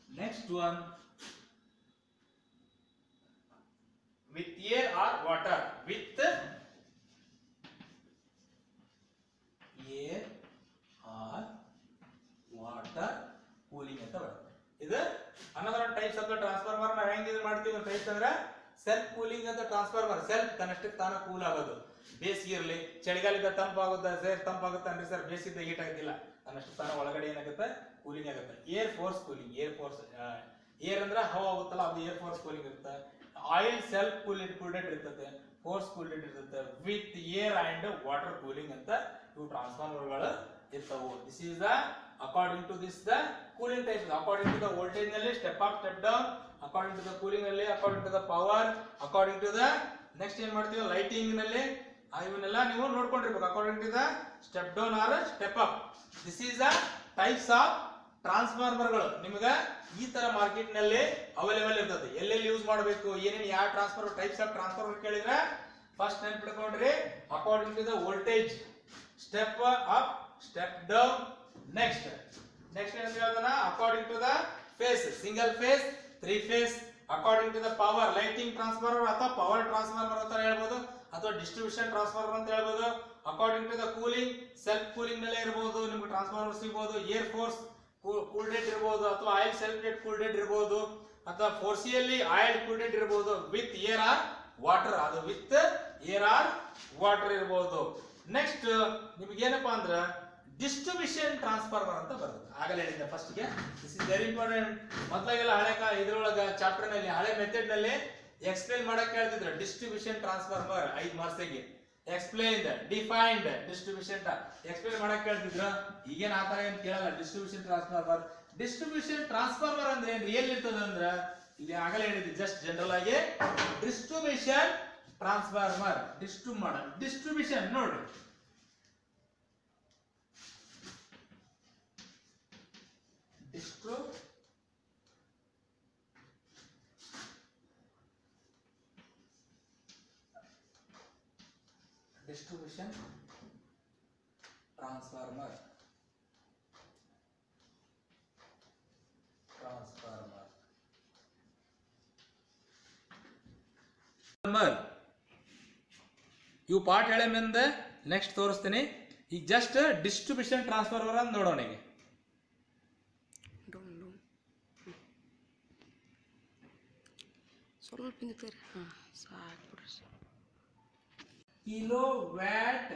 Next one with air or water. With air or water cooling ಅಂತ ಬರುತ್ತೆ. ಇದು another types of the transformer. ನಾವು ಹೆಂಗೆ ಇದು ಮಾಡ್ತೀವಿ ಅಂತ ಹೇಳ್ತಂದ್ರೆ ಸೆಲ್ಫ್ ಕೂಲಿಂಗ್ ಅಂತ ಟ್ರಾನ್ಸ್ಫಾರ್ಮರ್. ಸೆಲ್ಫ್ ತನ್ನಷ್ಟಕ್ಕೆ ತಾನ ಕೂಲ್ ಆಗೋದು. ಬೇಸಿಗೆ ಇರಲಿ ಚಳಿಗಾಲದ ತಂಪಾಗುತ್ತೆ, ತಂಪಾಗುತ್ತೆ ಅಂದ್ರೆ ಸರ್ ಬೇಸಿಗೆ ಹೀಟ್ ಆಗೋದಿಲ್ಲ, ತನ್ನಷ್ಟು ತಾನ ಒಳಗಡೆ ಏನಾಗುತ್ತೆ ಕೂಲಿಂಗ್ ಆಗುತ್ತೆ. Air force cooling. ಏರ್ ಅಂದ್ರೆ ಹವಾ ಆಗುತ್ತಲ್ಲ, ಅದು ಏರ್ ಫೋರ್ಸ್ ಕೂಲಿಂಗ್ ಇರುತ್ತೆ. ಆಯಿಲ್ ಸೆಲ್ಫ್ ಕೂಲ್ಡ್ ಇರ್ತದೆ, ಫೋರ್ಸ್ ಕೂಲ್ಡ್ ಇರ್ತದೆ, with air and water cooling ಅಂತ ಇವು ಟ್ರಾನ್ಸ್ಫಾರ್ಮರ್ಗಳು ಇರ್ತವು. This is the according to this the cooling type. According to the voltage ನಲ್ಲಿ step up step down, according to the cooling ನಲ್ಲಿ according to the power, according to the next ಏನ್ ಮಾಡ್ತೀವಿ ಲೈಟಿಂಗ್ ನಲ್ಲಿ ಇವನ್ನೆಲ್ಲ ನೀವು ನೋಡ್ಕೊಂಡಿರ್ಬೇಕು. According to the step down or step up. This is the types of ಟ್ರಾನ್ಸ್ಫಾರ್ಮರ್ಗಳು. ನಿಮಗೆ ಈ ತರ ಮಾರ್ಕೆಟ್ ನಲ್ಲಿ ಅವೈಲೇಬಲ್ ಇರ್ತದೆ. ಎಲ್ಲೆಲ್ಲಿ ಯೂಸ್ ಮಾಡಬೇಕು, ಏನೇನು ಯಾವ ಟ್ರಾನ್ಸ್ಫಾರ್ಮರ್ ಟೈಪ್ಸ್ ಆಫ್ ಟ್ರಾನ್ಸ್ಫಾರ್ಮರ್ ಕೇಳಿದ್ರೆ ಫಸ್ಟ್ ನೆನ್ಪಿಟ್ಕೊಂಡ್ರಿ according to the voltage step up step down. Next ಏನ್ ಹೇಳ್ತಾನ according to the phase, single phase, 3 phase. According to the power, lighting transformer ಅಥವಾ ಪವರ್ ಟ್ರಾನ್ಸ್ಫಾರ್ಮರ್ ಅಂತ ಹೇಳ್ಬೋದು, ಅಥವಾ ಡಿಸ್ಟ್ರಿಬ್ಯೂಷನ್ ಟ್ರಾನ್ಸ್ಫಾರ್ಮರ್ ಅಂತ ಹೇಳ್ಬೋದು. According to the cooling, self cooling ನಲ್ಲೇ ಇರಬಹುದು ನಿಮ್ಗೆ ಟ್ರಾನ್ಸ್ಫಾರ್ಮರ್ ಸಿಗಬಹುದು. ಏರ್ ಫೋರ್ಸ್ ಕೂಲ್ಡೆಡ್ ಇರಬಹುದು, ಅಥವಾ ಆಯಿಲ್ ಸೆಲ್ಫ್ ಕೂಲ್ಡೆಡ್ ಇರಬಹುದು, ಅಥವಾ ಫೋರ್ಸಿಯಲ್ಲಿ ಆಯಿಲ್ ಕೂಲ್ಡೆಡ್ ಇರಬಹುದು. ವಿತ್ ಏರ್ ಆರ್ ವಾಟರ್, ಅದು ವಿತ್ ಏರ್ ಆರ್ ವಾಟರ್ ಇರಬಹುದು. ನೆಕ್ಸ್ಟ್ ನಿಮ್ಗೆ ಏನಪ್ಪಾ ಅಂದ್ರೆ ಡಿಸ್ಟ್ರಿಬ್ಯೂಷನ್ ಟ್ರಾನ್ಸ್ಫಾರ್ಮರ್ ಅಂತ ಬರುತ್ತೆ. ಆಗಲೇ ಹೇಳಿದ್ದೆ ಫಸ್ಟ್ ಗೆ. This is very important. ಮೊದಲಾಗೆಲ್ಲ ಹಳೆ ಇದ್ರೊಳಗ ಚಾಪ್ಟರ್ ನಲ್ಲಿ ಹಳೆ ಮೆಥಡ್ ನಲ್ಲಿ ಎಕ್ಸ್ಪ್ಲೇನ್ ಮಾಡಕ್ ಹೇಳ್ತಿದ್ರು. ಡಿಸ್ಟ್ರಿಬ್ಯೂಷನ್ ಟ್ರಾನ್ಸ್ಫಾರ್ಮರ್ 5 ಮಾರ್ಕ್ಸ್ಗೆ ಎಕ್ಸ್ಪ್ಲೇನ್ಡ್ ಡಿಫೈನ್ಡ್ ಡಿಸ್ಟ್ರಿಬ್ಯೂಷನ್ ಎಕ್ಸ್ಪ್ಲೇನ್ ಮಾಡಕ್ ಹೇಳ್ತಿದ್ರು. ಈಗೇನ್ ಆತರ ಏನ್ ಕೇಳಲ್ಲ. ಡಿಸ್ಟ್ರಿಬ್ಯೂಷನ್ ಟ್ರಾನ್ಸ್ಫಾರ್ಮರ್ ಅಂದ್ರೆ ಏನ್ ರಿಯಲ್ ಇರ್ತದ ಅಂದ್ರ ಇಲ್ಲಿ ಆಗಲೇ ಹೇಳಿದ್ವಿ ಜಸ್ಟ್ ಜನರಲ್ ಆಗಿ ಡಿಸ್ಟ್ರಿಬ್ಯೂಷನ್ ಟ್ರಾನ್ಸ್ಫಾರ್ಮರ್. ಡಿಸ್ಟ್ರಿಬ್ಯೂಷನ್ ನೋಡ್ರಿ, distribution transformer. ಇವು ಪಾರ್ಟ್ ಹೇಳ ಮುಂದೆ ನೆಕ್ಸ್ಟ್ ತೋರಿಸ್ತೀನಿ. ಈಗ ಜಸ್ಟ್ ಡಿಸ್ಟ್ರಿಬ್ಯೂಷನ್ ಟ್ರಾನ್ಸ್ಫಾರ್ಮರ್ ಅಂತ ನೋಡೋಣ. ಈಗ ಸ್ವಲ್ಪ ನಿಂತಿರಿ. ಸಾಕು ಬಿಡ್ರಿ. Kilo watt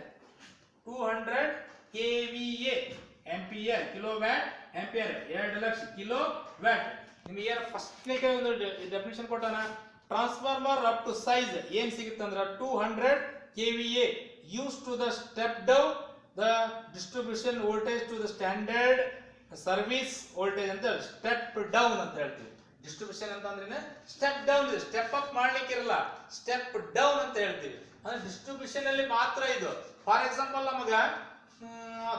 200 kVA ampere. Kilo watt ampere 2 lakh kilo watt. ನಿಮಗೆ ಫಸ್ಟ್ ಒಂದು ಡೆಫಿನಿಷನ್ ಕೊಟ್ಟಾನ. ಟ್ರಾನ್ಸ್ಫಾರ್ಮರ್ ಅಪ್ ಟು ಸೈಜ್ ಏನ್ ಸಿಗುತ್ತೆ ಅಂದ್ರೆ 200 kVA use to the step down the distribution voltage to the standard service voltage ಅಂತ ಸ್ಟೆಪ್ ಡೌನ್ ಅಂತ ಹೇಳ್ತೀವಿ. ಡಿಸ್ಟ್ರಿಬ್ಯೂಷನ್ ಅಂತ ಅಂದ್ರೆ ಸ್ಟೆಪ್ ಡೌನ್ ಇದೆ, ಸ್ಟೆಪ್ ಅಪ್ ಮಾಡ್ಲಿಕ್ಕೆ ಇರಲ್ಲ, ಸ್ಟೆಪ್ ಡೌನ್ ಅಂತ ಹೇಳ್ತೀವಿ. ಅಂದ್ರೆ ಡಿಸ್ಟ್ರಿಬ್ಯೂಷನ್ ಅಲ್ಲಿ ಮಾತ್ರ ಇದು. ಫಾರ್ ಎಕ್ಸಾಂಪಲ್ ನಮಗ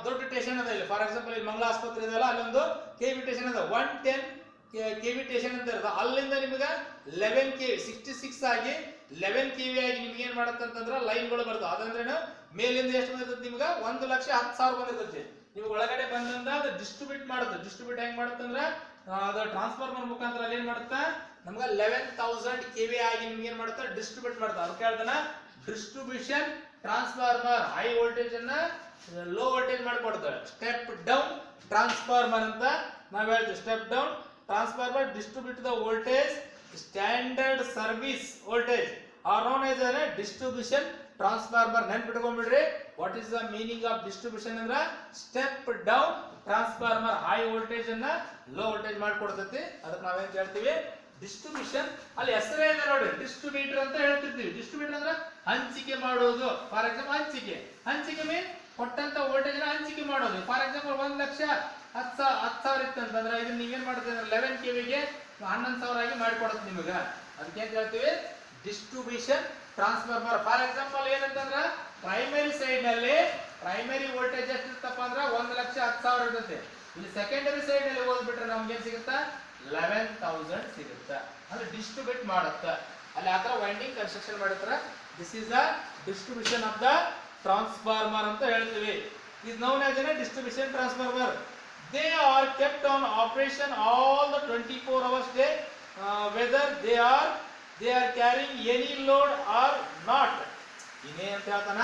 ದೊಡ್ಡ ಸ್ಟೇಷನ್ ಅದ, ಇಲ್ಲಿ ಫಾರ್ ಎಕ್ಸಾಂಪಲ್ ಇಲ್ಲಿ ಮಂಗಳ ಆಸ್ಪತ್ರೆ ಇದೆಲ್ಲ, ಅಲ್ಲೊಂದು ಕೆವಿ ಸ್ಟೇಷನ್ ಅದ, 110 ಕೆವಿ ಸ್ಟೇಷನ್ ಅಂತ ಇರ್ತದೆ. ಅಲ್ಲಿಂದ ನಿಮಗೆ 11 ಕೆವಿ 66 ಆಗಿ 11 ಕೆವಿ ಆಗಿ ನಿಮ್ಗೆ ಏನ್ ಮಾಡತ್ತಂತಂದ್ರ ಲೈನ್ಗಳು ಬರ್ತವೆ. ಅದಂದ್ರೆ ಮೇಲಿಂದ ಎಷ್ಟು ಬಂದಿರ್ತದೆ ನಿಮ್ಗೆ 1,10,000 ಬಂದಿರ್ತದೆ. ನಿಮ್ಗೆ ಒಳಗಡೆ ಬಂದಿಂದ ಅದು ಡಿಸ್ಟ್ರಿಬ್ಯೂಟ್ ಮಾಡುತ್ತೆ. ಡಿಸ್ಟ್ರಿಬ್ಯೂಟ್ ಹೆಂಗ್ ಮಾಡುತ್ತಂದ್ರ ಅದು ಟ್ರಾನ್ಸ್ಫಾರ್ಮರ್ ಮುಖಾಂತರ ಅಲ್ಲಿ ಏನ್ ಮಾಡುತ್ತಾ ನಮ್ಗೆ 11,000 ಕೆವಿ ಆಗಿ ನಿಮ್ಗೆ ಏನ್ ಮಾಡುತ್ತಾ ಡಿಸ್ಟ್ರಿಬ್ಯೂಟ್ ಮಾಡ್ತಾ. ಅದಕ್ಕೆ ಹೇಳ್ತಾನ ಡಿಸ್ಟ್ರಿಬ್ಯೂಷನ್ ಟ್ರಾನ್ಸ್ಫಾರ್ಮರ್ ಹೈ ವೋಲ್ಟೇಜ್ ಅನ್ನ ಲೋ ವೋಲ್ಟೇಜ್ ಮಾಡಿಕೊಡ್ತಾರೆ. ಸ್ಟೆಪ್ ಡೌನ್ ಟ್ರಾನ್ಸ್ಫಾರ್ಮರ್ ಅಂತ ನಾವ್ ಹೇಳ್ತೀವಿ. Step down transformer distribute the voltage standard service voltage are known as a distribution transformer. ನೆನ್ಪಿಟ್ಕೊಂಡ್ಬಿಡ್ರಿ, what is the meaning of distribution ಅಂದ್ರ step down transformer high voltage ಅನ್ನ ಲೋ ವೋಲ್ಟೇಜ್ ಮಾಡ್ಕೊಡ್ತೈತಿ. ಅದಕ್ಕೆ ನಾವೇನ್ ಹೇಳ್ತೀವಿ ಡಿಸ್ಟ್ರಿಬ್ಯೂಷನ್. ಅಲ್ಲಿ ಹೆಸರೇ ಇದೆ ನೋಡಿ, ಡಿಸ್ಟ್ರಿಬ್ಯೂಟರ್ ಅಂತ ಹೇಳ್ತಿರ್ತೀವಿ. ಡಿಸ್ಟ್ರಿಬ್ಯೂಟರ್ ಅಂದ್ರೆ ಹಂಚಿಕೆ ಮಾಡೋದು. ಫಾರ್ ಎಕ್ಸಾಂಪಲ್ ಹಂಚಿಕೆ ಮೀನ್ ಕೊಟ್ಟಂತ ವೋಲ್ಟೇಜ್ ನ ಹಂಚಿಕೆ ಮಾಡೋದು. ಫಾರ್ ಎಕ್ಸಾಂಪಲ್ 1,10,000 ಇತ್ತಂತಂದ್ರೆ ಇದನ್ನ ನೀವೇನ್ ಮಾಡ್ತೀವಿ ಅಂದ್ರೆ 11 ಕೆವಿಗೆ 11,000 ಆಗಿ ಮಾಡಿಕೊಡುತ್ತೆ ನಿಮಗೆ. ಅದಕ್ಕೆ ಏನ್ ಹೇಳ್ತೀವಿ ಡಿಸ್ಟ್ರಿಬ್ಯೂಷನ್ ಟ್ರಾನ್ಸ್ಫಾರ್ಮರ್. ಫಾರ್ ಎಕ್ಸಾಂಪಲ್ ಏನಂತಂದ್ರ ಪ್ರೈಮರಿ ಸೈಡ್ ನಲ್ಲಿ ಪ್ರೈಮರಿ ವೋಲ್ಟೇಜ್ ಎಷ್ಟು ಇರ್ತಪ್ಪ ಅಂದ್ರೆ 1,10,000 ಇರ್ತೈತೆ. ಇಲ್ಲಿ ಸೆಕೆಂಡರಿ ಸೈಡ್ ನಲ್ಲಿ ಓದ್ಬಿಟ್ರೆ ನಮ್ಗೆ ಏನ್ ಸಿಗುತ್ತಾ 11,000 ಸಿಗುತ್ತ. ಅಂದ್ರೆ ಡಿಸ್ಟ್ರಿಬ್ಯೂಟ್ ಮಾಡುತ್ತ. ಅಲ್ಲಿ ಆತರ ವೈಂಡಿಂಗ್ ಕನ್ಸ್ಟ್ರಕ್ಷನ್ ಮಾಡಿರ್ತಾರ. This is the distribution of the transformer ಅಂತ ಹೇಳ್ತೀವಿ. Is known as a distribution transformer. They are kept on operation all the 24 hours day whether they are carrying any load or not. ಇನ್ನೇ ಅಂತ ಹೇಳ್ತಾನ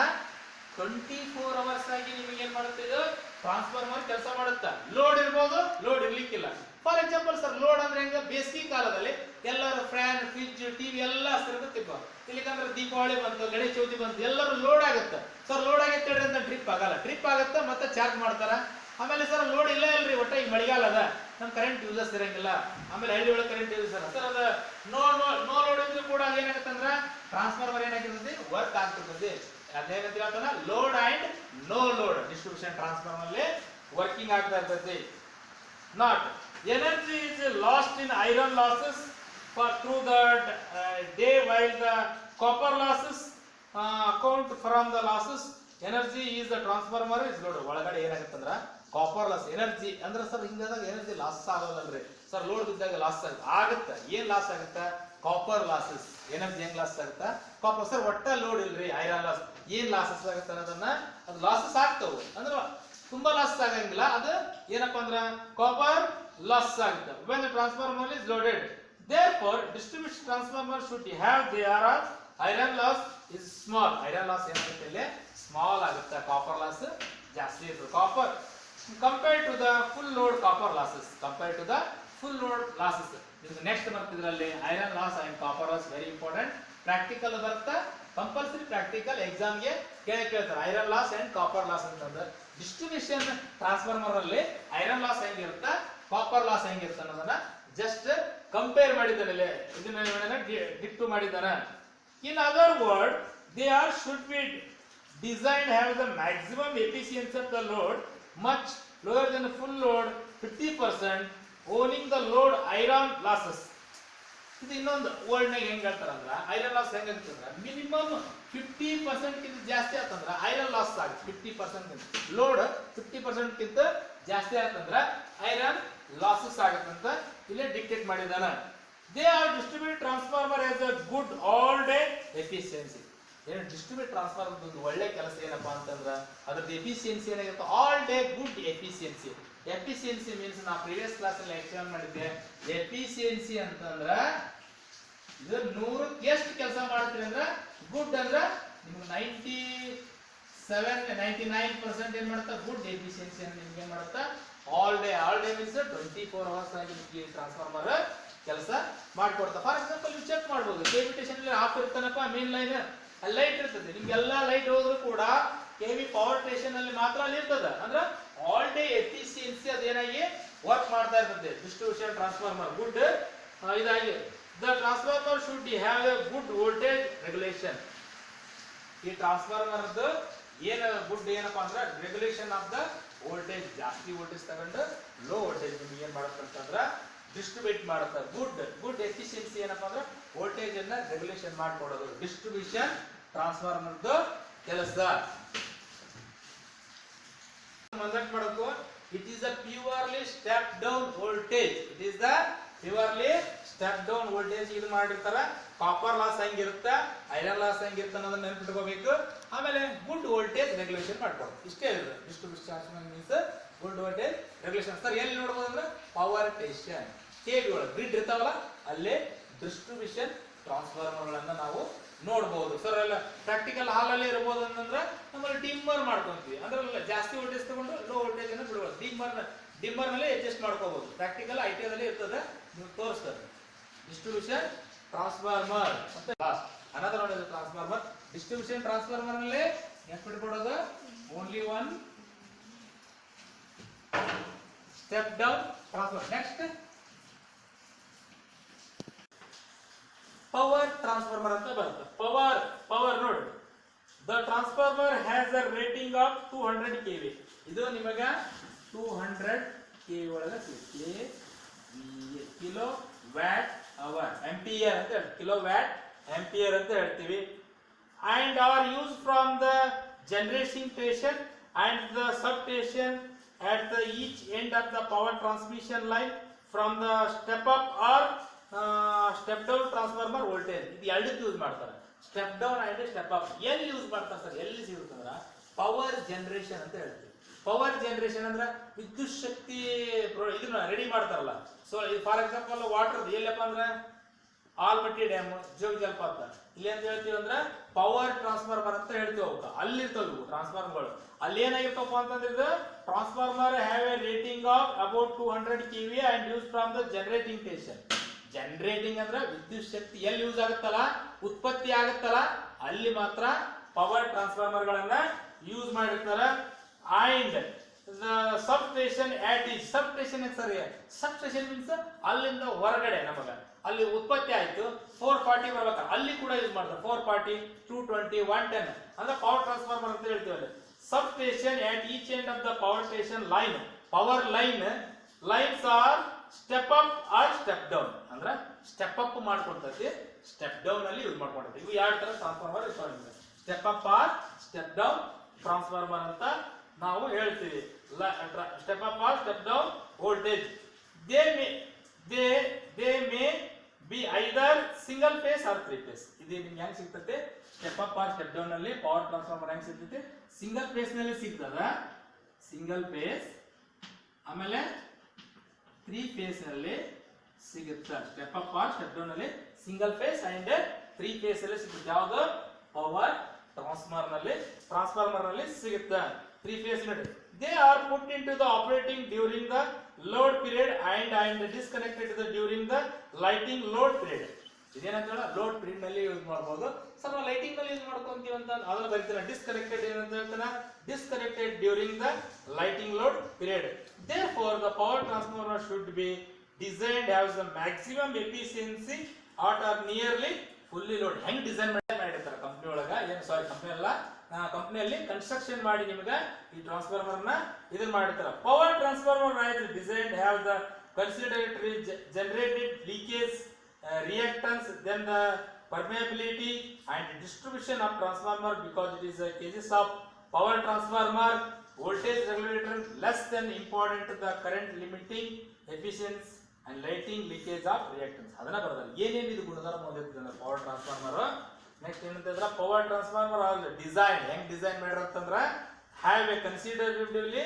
24 hours ಆಗಿ ನಿಮಗೆ ಏನ್ ಮಾಡುತ್ತೆ ಇದು ಟ್ರಾನ್ಸ್ಫಾರ್ಮರ್ ಕೆಲಸ ಮಾಡುತ್ತಾ. ಲೋಡ್ ಇರ್ಬೋದು, ಲೋಡ್ ಇರ್ಲಿಕ್ಕಿಲ್ಲ. ಫಾರ್ ಎಕ್ಸಾಂಪಲ್ ಸರ್ ಲೋಡ್ ಅಂದ್ರೆ ಹೆಂಗ ಬೇಸಿಗೆ ಕಾಲದಲ್ಲಿ ಎಲ್ಲರೂ ಫ್ಯಾನ್ ಫ್ರಿಡ್ಜ್ ಟಿವಿ ಎಲ್ಲ ಹಸ್ತಿರ್ತಿಪ್ಪ. ಇಲ್ಲಿಕಂದ್ರೆ ದೀಪಾವಳಿ ಬಂತು, ಗಣೇಶ ಚೌತಿ ಬಂತು, ಎಲ್ಲರೂ ಲೋಡ್ ಆಗುತ್ತೆ. ಸರ್ ಲೋಡ್ ಆಗೈತೆ ಹೇಳ್ರಿ ಅಂತ ಟ್ರಿಪ್ ಆಗಲ್ಲ. ಟ್ರಿಪ್ ಆಗುತ್ತೆ ಮತ್ತೆ ಚಾರ್ಜ್ ಮಾಡ್ತಾರ. ಆಮೇಲೆ ಸರ್ ಲೋಡ್ ಇಲ್ಲ ಇಲ್ರಿ, ಒಟ್ಟ ಈ ಮಳೆಗಾಲ ಅದ, ನಮ್ ಕರೆಂಟ್ ಯೂಸಸ್ ಇರಂಗಿಲ್ಲ. ಆಮೇಲೆ ಹಳ್ಳಿ ಒಳಗೆ ಕರೆಂಟ್ ಯೂಸ್ ಸರ್ ಅದ ನೋ ಲೋಡ್ ಇದ್ರು ಕೂಡ ಅದೇನಾಗುತ್ತೆ ಅಂದ್ರೆ ಟ್ರಾನ್ಸ್ಫಾರ್ಮರ್ ಏನಾಗಿರ್ತದೆ ವರ್ಕ್ ಆಗ್ತಿರ್ತದೆ. ಅದೇನಂತ ಹೇಳ್ತಾನ load and no load distribution transformer ಅಲ್ಲಿ ವರ್ಕಿಂಗ್ ಆಗ್ತಾ ಇರ್ತದೆ. Not energy is lost in iron losses for through the day, while the copper losses account from the losses. Energy is the transformer is load. ಒಳಗಡೆ ಏನಾಗುತ್ತಂದ್ರ ಕಾಪರ್ ಲಾಸ್ ಎನರ್ಜಿ ಅಂದ್ರೆ ಸರ್ ಹಿಂಗಾದಾಗ ಎನರ್ಜಿ ಲಾಸ್ ಆಗಲ್ಲಲ್ರಿ ಸರ್. ಲೋಡ್ ಬಿದ್ದಾಗ ಲಾಸ್ ಆಗುತ್ತೆ. ಏನ್ ಲಾಸ್ ಆಗುತ್ತೆ ಕಾಪರ್ ಲಾಸಸ್. ಎನರ್ಜಿ ಹೆಂಗ್ ಲಾಸ್ ಆಗುತ್ತಾ ಕಾಪರ್. ಸರ್ ಒಟ್ಟ ಲೋಡ್ ಇಲ್ರಿ ಐರನ್ ಲಾಸ್ ಏನ್ ಲಾಸಸ್ ಆಗುತ್ತೆ ಅನ್ನೋದನ್ನ ಅದು ಲಾಸಸ್ ಆಗ್ತಾವು ಅಂದ್ರೆ ತುಂಬಾ ಲಾಸ್ ಆಗಂಗಿಲ್ಲ. ಅದು ಏನಪ್ಪಾ ಅಂದ್ರ ಕಾಪರ್ loss ಆಗುತ್ತೆ when the transformer is loaded. Therefore distribution transformer should have their iron loss is small. Iron loss ಏನಾಗುತ್ತೆ ಇಲ್ಲಿ ಸ್ಮಾಲ್ ಆಗುತ್ತೆ, ಕಾಪರ್ ಲಾಸ್ ಜಾಸ್ತಿ ಇರುತ್ತೆ. Copper compared to the full load copper losses, compared to the full load losses. ಇದು ನೆಕ್ಸ್ಟ್ ಬರ್ತಿದ್ರಲ್ಲಿ iron loss and copper loss very important. Practical ಬರ್ತಾ ಕಂಪಲ್ಸರಿ ಪ್ರಾಕ್ಟಿಕಲ್ ಎಕ್ಸಾಮ್ ಗೆ ಕೇಳ್ತಾರೆ iron loss and copper loss ಅಂತಂದ್ರೆ. ಡಿಸ್ಟ್ರಿಬ್ಯೂಷನ್ ಟ್ರಾನ್ಸ್ಫಾರ್ಮರ್ ಅಲ್ಲಿ ಐರನ್ ಲಾಸ್ ಹೆಂಗಿರುತ್ತಾ ಕಾಪರ್ ಲಾಸ್ ಹೆಂಗಿರುತ್ತೆ ಅನ್ನೋದನ್ನ ಜಸ್ಟ್ ಕಂಪೇರ್ ಮಾಡಿದ್ದಾನೆ. ಇದನ್ನ ಡಿಕ್ಟು ಮಾಡಿದ್ದಾನೆ. In other word they are should be designed have the maximum efficiency of the load much lower than full load 50%, owning the load iron losses. ಇದು ಇನ್ನೊಂದು ವರ್ಡ್ ನಾಗ ಹೆಂಗ್ ಹೇಳ್ತಾರಂದ್ರ ಐರನ್ ಲಾಸ್ ಹೆಂಗಂತಂದ್ರ ಮಿನಿಮಮ್ 50% ಕಿಂತ ಜಾಸ್ತಿ ಆತಂದ್ರ ಐರನ್ ಲಾಸ್ ಆಗುತ್ತೆ. 50% ಲೋಡ್ 50% ಕಿಂತ ಜಾಸ್ತಿ ಆತಂದ್ರ ಐರನ್ ಲಾಸಸ್ ಆಗುತ್ತಂತ ಇಲ್ಲೇ ಡಿಕ್ಟೇಟ್ ಮಾಡಿದಾನ. They are distribute transformer as a good all day efficiency. ಏನು ಡಿಸ್ಟ್ರಿಬ್ಯೂಟ್ ಟ್ರಾನ್ಸ್ಫಾರ್ಮರ್ ಒಂದು ಒಳ್ಳೆ ಕೆಲಸ ಏನಪ್ಪಾ ಅಂತಂದ್ರ ಅದ್ರದ್ದು ಎಫಿಷಿಯನ್ಸಿ ಏನಾಗಿರುತ್ತೆ all day good efficiency. Efficiency means ನಾ ಪ್ರೀವಿಯಸ್ ಕ್ಲಾಸ್ ಅಲ್ಲಿ ಎಕ್ಸ್ಪ್ಲೇನ್ ಮಾಡಿದ್ದೆ. ಎಫಿಷಿಯನ್ಸಿ ಅಂತಂದ್ರ ಇದು 100ಕ್ಕೆ ಎಷ್ಟು ಕೆಲಸ ಮಾಡ್ತೀರಿ ಅಂದ್ರ ಗುಡ್ ಅಂದ್ರ ನಿಮ್ಗೆ 99% ಏನ್ ಮಾಡುತ್ತಾ ಗುಡ್ ಎಫಿಷಿಯನ್ಸಿ ಅಂತ ನಿಮ್ಗೆ ಏನ್ ಮಾಡುತ್ತಾ ಆಲ್ ಡೇ ಮೀನ್ಸ್ 24 hours ಆಗಿ ಟ್ರಾನ್ಸ್ಫಾರ್ಮರ್ ಕೆಲಸ ಮಾಡ್ಕೊಡ್ತಾ. ಫಾರ್ ಎಕ್ಸಾಂಪಲ್ ನೀವು ಚೆಕ್ ಮಾಡ್ಬೋದು ಕೆವಿ ಸ್ಟೇಷನ್ ಅಲ್ಲಿ ಆಫ್ ಇರ್ತಾನಪ್ಪ ಮೇನ್ ಲೈನ್ ಅಲ್ಲಿ ಲೈಟ್ ಇರ್ತದೆ. ನಿಮ್ಗೆಲ್ಲಾ ಲೈಟ್ ಹೋದ್ರು ಕೂಡ ಕೆವಿ ಪವರ್ ಸ್ಟೇಷನ್ ಅಲ್ಲಿ ಮಾತ್ರ ಅಲ್ಲಿ ಇರ್ತದ. ಅಂದ್ರೆ ಆಲ್ ಡೇ ಎಫಿಷಿಯನ್ಸಿ ಅದೇನಾಗಿ ವರ್ಕ್ ಮಾಡ್ತಾ ಇರ್ತದೆ ಡಿಸ್ಟ್ರಿಬ್ಯೂಷನ್ ಟ್ರಾನ್ಸ್ಫಾರ್ಮರ್ ಗುಡ್ ಇದಾಗಿ The transformer should have a good voltage regulation. ಈ ಟ್ರಾನ್ಸ್ಫಾರ್ಮರ್ ಏನು ಗುಡ್ ಏನಪ್ಪಾ ಅಂದ್ರೆ ರೆಗ್ಯುಲೇಷನ್ ಆಫ್ ದ ವೋಲ್ಟೇಜ್. ಜಾಸ್ತಿ ವೋಲ್ಟೇಜ್ ತಗೊಂಡು ಲೋ ವೋಲ್ಟೇಜ್ ನಿಮ್ಗೆ ಏನ್ ಮಾಡುತ್ತಂತಂದ್ರ ಡಿಸ್ಟ್ರಿಬ್ಯೂಟ್ ಮಾಡುತ್ತೆ. ಗುಡ್ ಎಫಿಷಿಯನ್ಸಿ ಏನಪ್ಪಾ ಅಂದ್ರೆ ವೋಲ್ಟೇಜ್ ಅನ್ನ ರೆಗ್ಯುಲೇಷನ್ ಮಾಡ್ಕೊಡೋದು ಡಿಸ್ಟ್ರಿಬ್ಯೂಷನ್ ಟ್ರಾನ್ಸ್ಫಾರ್ಮರ್ದು ಕೆಲಸ. ಮಂದಟ್ ಮಾಡಬೇಕು. It is a purely step down voltage. It is the purely step down voltage. ಇದು ಮಾಡಿರ್ತಾರ. ಕಾಪರ್ ಲಾಸ್ ಹೆಂಗಿರುತ್ತೆ, ಐರನ್ ಲಾಸ್ ಹೆಂಗಿರುತ್ತೆ ಅನ್ನೋದನ್ನ ನೆನಪಿಟ್ಕೋಬೇಕು. ಆಮೇಲೆ ಗುಡ್ ವೋಲ್ಟೇಜ್ ರೆಗ್ಯುಲೇಷನ್ ಮಾಡ್ಕೊಡೋದು. ಇಷ್ಟೇ ಇರುತ್ತೆ distribution means good voltage regulation. Sir ಎಲ್ಲಿ ನೋಡ್ಬೋದು ಅಂದ್ರೆ ಪವರ್ ಸ್ಟೇಷನ್ ಕೇಬಿಗಳು ಗ್ರಿಡ್ ಇರ್ತಾವಲ್ಲ ಅಲ್ಲೇ ಡಿಸ್ಟ್ರಿಬ್ಯೂಷನ್ ಟ್ರಾನ್ಸ್ಫಾರ್ಮರ್ಗಳನ್ನ ನಾವು ನೋಡಬಹುದು. ಸರ್ ಎಲ್ಲ ಪ್ರಾಕ್ಟಿಕಲ್ ಹಾಲ್ ಅಲ್ಲಿ ಇರಬಹುದು ಅಂತಂದ್ರೆ ನಮ್ಮಲ್ಲಿ ಡಿಮ್ಮರ್ ಮಾಡ್ಕೊಂತೀವಿ. ಅಂದ್ರೆ ಜಾಸ್ತಿ ವೋಲ್ಟೇಜ್ ತಗೊಂಡು ಲೋ ವೋಲ್ಟೇಜ್ ಅನ್ನು ಬಿಡಬಹುದು. ಡಿಮ್ಮರ್ ನಲ್ಲಿ ಅಡ್ಜಸ್ಟ್ ಮಾಡ್ಕೋಬಹುದು. ಪ್ರಾಕ್ಟಿಕಲ್ ಐಟಿಯಲ್ಲಿ ಇರ್ತದೆ, ನೀವು ತೋರಿಸ್ತದೆ. ಡಿಸ್ಟ್ರಿಬ್ಯೂಷನ್ ಟ್ರಾನ್ಸ್ಫಾರ್ಮರ್ ಮತ್ತೆ last another one is transformer. Distribution transformer ನಲ್ಲಿ ನೆನಪಿಟ್ಕೊಳ್ಳೋದು only one step down transformer. Next power transformer ಅಂತ ಬರುತ್ತೆ. ಪವರ್ ನೋಡಿ, the transformer has a rating of 200 kV. ಇದು ನಿಮಗ 200 kV ಒಳಗೆ ಸಿಗುತ್ತೆ. ಕಿಲೋ ವ್ಯಾಟ್ ಅವರ್ ಆಂಪಿಯರ್ ಅಂತ ಹೇಳ್ತೀವಿ. ಕಿಲೋ ವ್ಯಾಟ್ ಆಂಪಿಯರ್ ಅಂತ ಹೇಳ್ತೀವಿ. And are use from the generating station and the substation at the each end of the power transmission line from the step up or step down transformer voltage. ಇದು ಎರಡಕ್ಕೆ ಯೂಸ್ ಮಾಡ್ತಾರೆ, step down and step up. ಎಲ್ಲಿ ಯೂಸ್ ಮಾಡ್ತಾರೆ ಸರ್? ಎಲ್ಲಿ ಸಿಗುತ್ತಂದ್ರ ಪವರ್ ಜನರೇಷನ್ ಅಂತ ಹೇಳ್ತೀವಿ. ಪವರ್ ಜನರೇಷನ್ ಅಂದ್ರೆ ವಿದ್ಯುತ್ ಶಕ್ತಿ ಇದನ್ನ ರೆಡಿ ಮಾಡ್ತಾರಲ್ಲ. ಸೊ ಫಾರ್ ಎಕ್ಸಾಂಪಲ್ ವಾಟರ್ ಎಲ್ಲಪ್ಪ ಅಂದ್ರೆ ಆಲ್ಮಟ್ಟಿ ಡ್ಯಾಮ್, ಜೋಗ ಜಲಪಾತ. ಇಲ್ಲಿ ಅಂತ ಹೇಳ್ತೀವಿ ಅಂದ್ರೆ ಪವರ್ ಟ್ರಾನ್ಸ್ಫಾರ್ಮರ್ ಅಂತ ಹೇಳ್ತೀವಿ. ಅವಕ್ಕೆ ಅಲ್ಲಿರ್ತಾವ ಇವು ಟ್ರಾನ್ಸ್ಫಾರ್ಮರ್ಗಳು. ಅಲ್ಲಿ ಏನಾಗಿರ್ತಪ್ಪ ಅಂತಂದ್ರೆ transformer have A rating of about 200 kV and use from the generating station. Generating ಅಂದ್ರೆ ವಿದ್ಯುತ್ ಶಕ್ತಿ ಎಲ್ಲಿ ಯೂಸ್ ಆಗುತ್ತಲ್ಲ, ಉತ್ಪತ್ತಿ ಆಗುತ್ತಲ್ಲ, ಅಲ್ಲಿ ಮಾತ್ರ ಪವರ್ ಟ್ರಾನ್ಸ್ಫಾರ್ಮರ್ ಗಳನ್ನ ಯೂಸ್ ಮಾಡಿರ್ತಾರೆ. And substation at each substation ಸರಿ ಸಬ್ ಸ್ಟೇಷನ್ ಮೀನ್ಸ್ ಅಲ್ಲಿಂದ ಹೊರಗಡೆ ನಮಗ ಅಲ್ಲಿ ಉತ್ಪತ್ತಿ ಆಯ್ತು 440 ಬರ್ಬೇಕು, ಅಲ್ಲಿ ಕೂಡ ಯೂಸ್ ಮಾಡ್ತಾರೆ. 440, 220, 110 ಅಂದ್ರೆ ಪವರ್ ಟ್ರಾನ್ಸ್ಫಾರ್ಮರ್ ಅಂತ ಹೇಳ್ತೀವಿ. ಅಲ್ಲಿ substation at each end of the power station line. Power lines are step up or step down. ಅಂದ್ರೆ ಸ್ಟೆಪ್ ಅಪ್ ಮಾಡ್ಕೊಳ್ತೈತಿ, ಸ್ಟೆಪ್ ಡೌನ್ ಅಲ್ಲಿ ಯೂಸ್ ಮಾಡ್ಕೊಳ್ತೈತಿ. ಇವು ಎರಡು ತರ ಟ್ರಾನ್ಸ್ಫಾರ್ಮರ್ ಯೂಸ್ ಮಾಡಿದ್ರೆ step up or step down transformer ಅಂತ ನಾವು ಹೇಳ್ತೀವಿ. Step up or step down voltage. they may be either single phase or three phase. ಇದು ನಿಮ್ಗೆ ಹೆಂಗ್ ಸಿಗ್ತದೆ? Step up or step down ನಲ್ಲಿ ಪವರ್ ಟ್ರಾನ್ಸ್ಫಾರ್ಮರ್ ಹೆಂಗ್ ಸಿಗ್ತದೆ? ಸಿಂಗಲ್ ಫೇಸ್ ನಲ್ಲಿ ಸಿಗ್ತದ, ಸಿಂಗಲ್ ಫೇಸ್. ಆಮೇಲೆ 3 ಫೇಸ್ ನಲ್ಲಿ ಸಿಗುತ್ತೆ. Step up or step down ನಲ್ಲಿ ಸಿಂಗಲ್ ಫೇಸ್ ಅಂಡ್ 3 ಫೇಸ್ ಅಲ್ಲಿ ಸಿಗುತ್ತೆ. ಯಾವುದು? ಪವರ್ ಟ್ರಾನ್ಸ್ಫಾರ್ಮರ್ ನಲ್ಲಿ ಸಿಗುತ್ತೆ. 3 ಫೇಸ್ ನೋಡಿ. They are put into the operating during the load period and disconnected during the lighting load period. ಇದೇನಂತ ಲೋಡ್ ಪೀರಿಯಡ್ ನಲ್ಲಿ ಯೂಸ್ ಮಾಡಬಹುದು. ಸರ್ ನಾವು ಲೈಟಿಂಗ್ ನಲ್ಲಿ ಯೂಸ್ ಮಾಡ್ಕೊಂತೀವಿ ಅಂತ ಅದನ್ನ ಬರೀತೀರ. ಡಿಸ್ಕನೆಕ್ಟೆಡ್ ಏನಂತ ಹೇಳ್ತಾನ? Disconnected during the lighting load period. Therefore the power transformer should be designed as the maximum efficiency at or nearly fully load. ಹೆಂಗ್ ಡಿಸೈನ್ ಮಾಡಿರ್ತಾರೆ ಕಂಪನಿ ಒಳಗ, ಏನು ಸಾರಿ ಕಂಪನಿ ಅಲ್ಲ, ಕಂಪನಿಯಲ್ಲಿ ಕನ್ಸ್ಟ್ರಕ್ಷನ್ ಮಾಡಿ ನಿಮಗೆ ಈ ಟ್ರಾನ್ಸ್ಫಾರ್ಮರ್ ನ ಇದನ್ನ ಮಾಡಿರ್ತಾರೆ. Power transformer is designed have the considerably generated leakage, reactance, then the permeability and distribution of transformer because it is a cases of power transformer voltage regulator less than important to the current limiting efficiency and lighting leakage of reactance. ಅದನ್ನ ಬರೋದು ಏನೇನು ಇದು ಗುಣಧರ್ಮ ಹೊಂದಿರ್ತದೆ ಅಂದ್ರೆ ಪವರ್ ಟ್ರಾನ್ಸ್ಫಾರ್ಮರ್. ನೆಕ್ಸ್ಟ್ ಏನಂತಂದ್ರೆ ಪವರ್ ಟ್ರಾನ್ಸ್ಫಾರ್ಮರ್ ಡಿಸೈನ್ ಹೆಂಗ್ ಡಿಸೈನ್ ಮಾಡಿರಂತಂದ್ರ have a considerably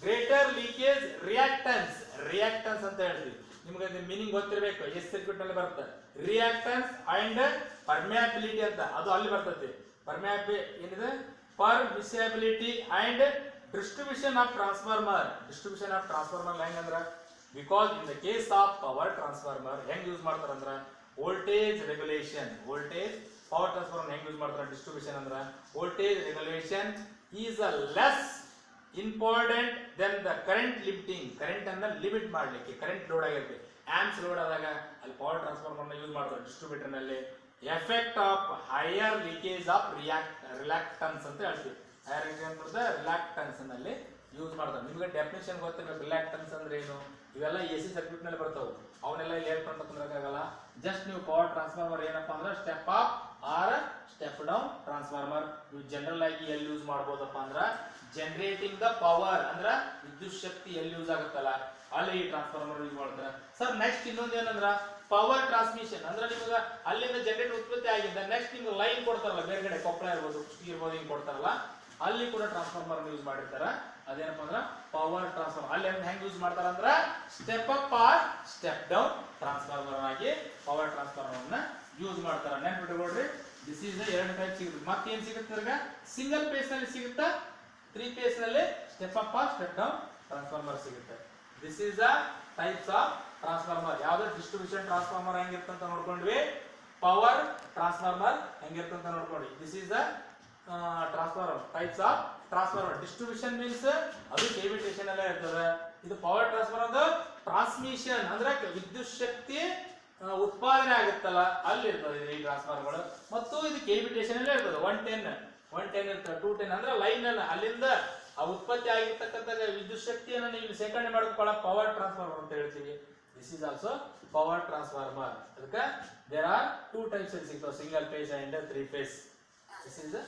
greater leakage reactance ಅಂತ ಹೇಳ್ತೀವಿ. ನಿಮ್ಗೆ ಅದ್ರ ಮೀನಿಂಗ್ ಗೊತ್ತಿರಬೇಕು. ಎಸ್ ಸರ್ಕ್ಯೂಟ್ ನಲ್ಲಿ ಬರುತ್ತೆ ರಿಯಾಕ್ಟನ್ಸ್ ಅಂಡ್ ಪರ್ಮಿಯಾಬಿಲಿಟಿ ಅಂತ, ಅದು ಅಲ್ಲಿ ಬರ್ತದೆ. ಏನಿದೆ permissibility and distribution of transformer ಹೆಂಗ್ ಅಂದ್ರ because in the case of power transformer ಹೆಂಗ್ ಯೂಸ್ ಮಾಡ್ತಾರ ಅಂದ್ರ ವೋಲ್ಟೇಜ್ ರೆಗ್ಯುಲೇಷನ್. ಪವರ್ ಟ್ರಾನ್ಸ್ಫಾರ್ಮರ್ ಹೆಂಗ್ ಯೂಸ್ ಮಾಡ್ತಾರ ಡಿಸ್ಟ್ರಿಬ್ಯೂಷನ್ ಅಂದ್ರ voltage regulation is a less important than the current limiting. Current ಅನ್ನ ಲಿಮಿಟ್ ಮಾಡ್ಲಿಕ್ಕೆ ಕರೆಂಟ್ ಲೋಡ್ ಆಗಿರುತ್ತೆ. ಆಮ್ಸ್ ಲೋಡ್ ಆದಾಗ ಅಲ್ಲಿ ಪವರ್ ಟ್ರಾನ್ಸ್ಫಾರ್ಮರ್ ಯೂಸ್ ಮಾಡ್ತಾರೆ ಡಿಸ್ಟ್ರಿಬ್ಯೂಟರ್ ನಲ್ಲಿ. Effect of higher leakage of reluctance ಅಂತ ಹೇಳ್ತೀವಿ. ಹೈಯರ್ ರಿಲಾಕ್ಟನ್ಸ್ ನಲ್ಲಿ ಯೂಸ್ ಮಾಡ್ತಾರೆ. ನಿಮ್ಗೆ ಡೆಫಿನೇಷನ್ ಗೊತ್ತಿರಬೇಕು ರಿಲಾಕ್ಟನ್ಸ್ ಅಂದ್ರೆ ಏನು. ಇವೆಲ್ಲ AC ಸರ್ಕ್ಯೂಟ್ ನಲ್ಲಿ ಬರ್ತಾವೆ, ಅವನ್ನೆಲ್ಲ ಇಲ್ಲಿ ಹೇಳ್ಕೊಂಡು ಕುಂದ್ರಕ್ಕಾಗಲ್ಲ. ಜಸ್ಟ್ ನೀವು ಪವರ್ ಟ್ರಾನ್ಸ್ಫಾರ್ಮರ್ ಏನಪ್ಪಾ ಅಂದ್ರೆ step up or step down transformer ನೀವು ಜನರಲ್ ಆಗಿ ಎಲ್ಲಿ ಯೂಸ್ ಮಾಡ್ಬೋದಪ್ಪ ಅಂದ್ರೆ ಜನರೇಟಿಂಗ್ ದ ಪವರ್ ಅಂದ್ರೆ ವಿದ್ಯುತ್ ಶಕ್ತಿ ಎಲ್ಲಿ ಯೂಸ್ ಆಗುತ್ತಲ್ಲ ಅಲ್ಲಿ ಈ ಟ್ರಾನ್ಸ್ಫಾರ್ಮರ್ ಯೂಸ್ ಮಾಡ್ತಾರೆ. ಸರ್ ನೆಕ್ಸ್ಟ್ ಇನ್ನೊಂದು ಏನಂದ್ರ ಪವರ್ ಟ್ರಾನ್ಸ್ಮಿಷನ್ ಅಂದ್ರೆ ನಿಮ್ಗೆ ಅಲ್ಲಿಂದ ಜನರೇಟ್ ಉತ್ಪತ್ತಿ ಆಗಿದ್ದ ನೆಕ್ಸ್ಟ್ ನಿಮ್ಗೆ ಲೈನ್ ಕೊಡ್ತಾರಲ್ಲ ಬೇರೆ ಕಡೆ ಕೊಪ್ಪಳ ಇರ್ಬೋದು ಕುಷ್ಟಗಿ ಇರ್ಬೋದು ಹಿಂಗ್ ಕೊಡ್ತಾರಲ್ಲ ಅಲ್ಲಿ ಕೂಡ ಟ್ರಾನ್ಸ್ಫಾರ್ಮರ್ ಯೂಸ್ ಮಾಡಿರ್ತಾರ. ಅದೇನಪ್ಪ ಅಂದ್ರ ಪವರ್ ಟ್ರಾನ್ಸ್ಫಾರ್ಮರ್. ಅಲ್ಲಿ ಹೆಂಗ್ ಯೂಸ್ ಮಾಡ್ತಾರ ಅಂದ್ರ step up or step down transformer ಆಗಿ ಪವರ್ ಟ್ರಾನ್ಸ್ಫಾರ್ಮರ್ ಅನ್ನ ಯೂಸ್ ಮಾಡ್ತಾರ. ನೆನ್ಪಿಟ್ಕೊಳ್ರಿ, ದಿಸ್ ಇಸ್ ಎರಡು ಟೈಪ್ ಸಿಗುತ್ತೆ. ಮತ್ತೇನ್ ಸಿಗುತ್ತೆ ಸಿಂಗಲ್ ಫೇಸ್ ನಲ್ಲಿ ಸಿಗುತ್ತಾ, 3 ಫೇಸ್ ನಲ್ಲಿ step up or step down transformer ಸಿಗುತ್ತೆ. This is the types of transformer. ಯಾವ್ದು ಡಿಸ್ಟ್ರಿಬ್ಯೂಷನ್ ಟ್ರಾನ್ಸ್ಫಾರ್ಮರ್ ಹೆಂಗಿರ್ತಂತ ನೋಡ್ಕೊಂಡ್ವಿ, ಪವರ್ ಟ್ರಾನ್ಸ್ಫಾರ್ಮರ್ ಹೆಂಗಿರ್ತಂತ ನೋಡ್ಕೊಂಡ್ವಿ. This is the transformer types of transformer. Distribution means ಅದು ಕೆವಿಟೇಷನ್ ಅಲ್ಲೇ ಇರ್ತದೆ. ಇದು ಪವರ್ ಟ್ರಾನ್ಸ್ಫಾರ್ಮರ್ ಟ್ರಾನ್ಸ್ಮಿಷನ್ ಅಂದ್ರೆ ವಿದ್ಯುತ್ ಶಕ್ತಿ ಉತ್ಪಾದನೆ ಆಗುತ್ತಲ್ಲ ಅಲ್ಲಿ ಇರ್ತದೆ ಈ ಟ್ರಾನ್ಸ್ಫಾರ್ಮರ್ಗಳು. ಮತ್ತು ಇದು ಕೆವಿಟೇಷನ್ ಅಲ್ಲೇ ಇರ್ತದೆ. 110 ಇರ್ತದೆ, 210 ಅಂದ್ರೆ ಲೈನ್ ಅನ್ನ ಅಲ್ಲಿಂದ ಆ ಉತ್ಪತ್ತಿ ಆಗಿರ್ತಕ್ಕಂಥ ವಿದ್ಯುತ್ ಶಕ್ತಿಯನ್ನು ನೀವು ಶೇಖರಣೆ ಮಾಡಿಕೊಳ್ಳ ಪವರ್ ಟ್ರಾನ್ಸ್ಫಾರ್ಮರ್ ಅಂತ ಹೇಳ್ತೀವಿ. This is also power transformer. ಅದಕ್ಕೆ ದೇರ್ ಆರ್ 2 ಟೈಪ್ಸ್ ಸಿಗ್ತಾವೆ, single phase and 3 phase. This is the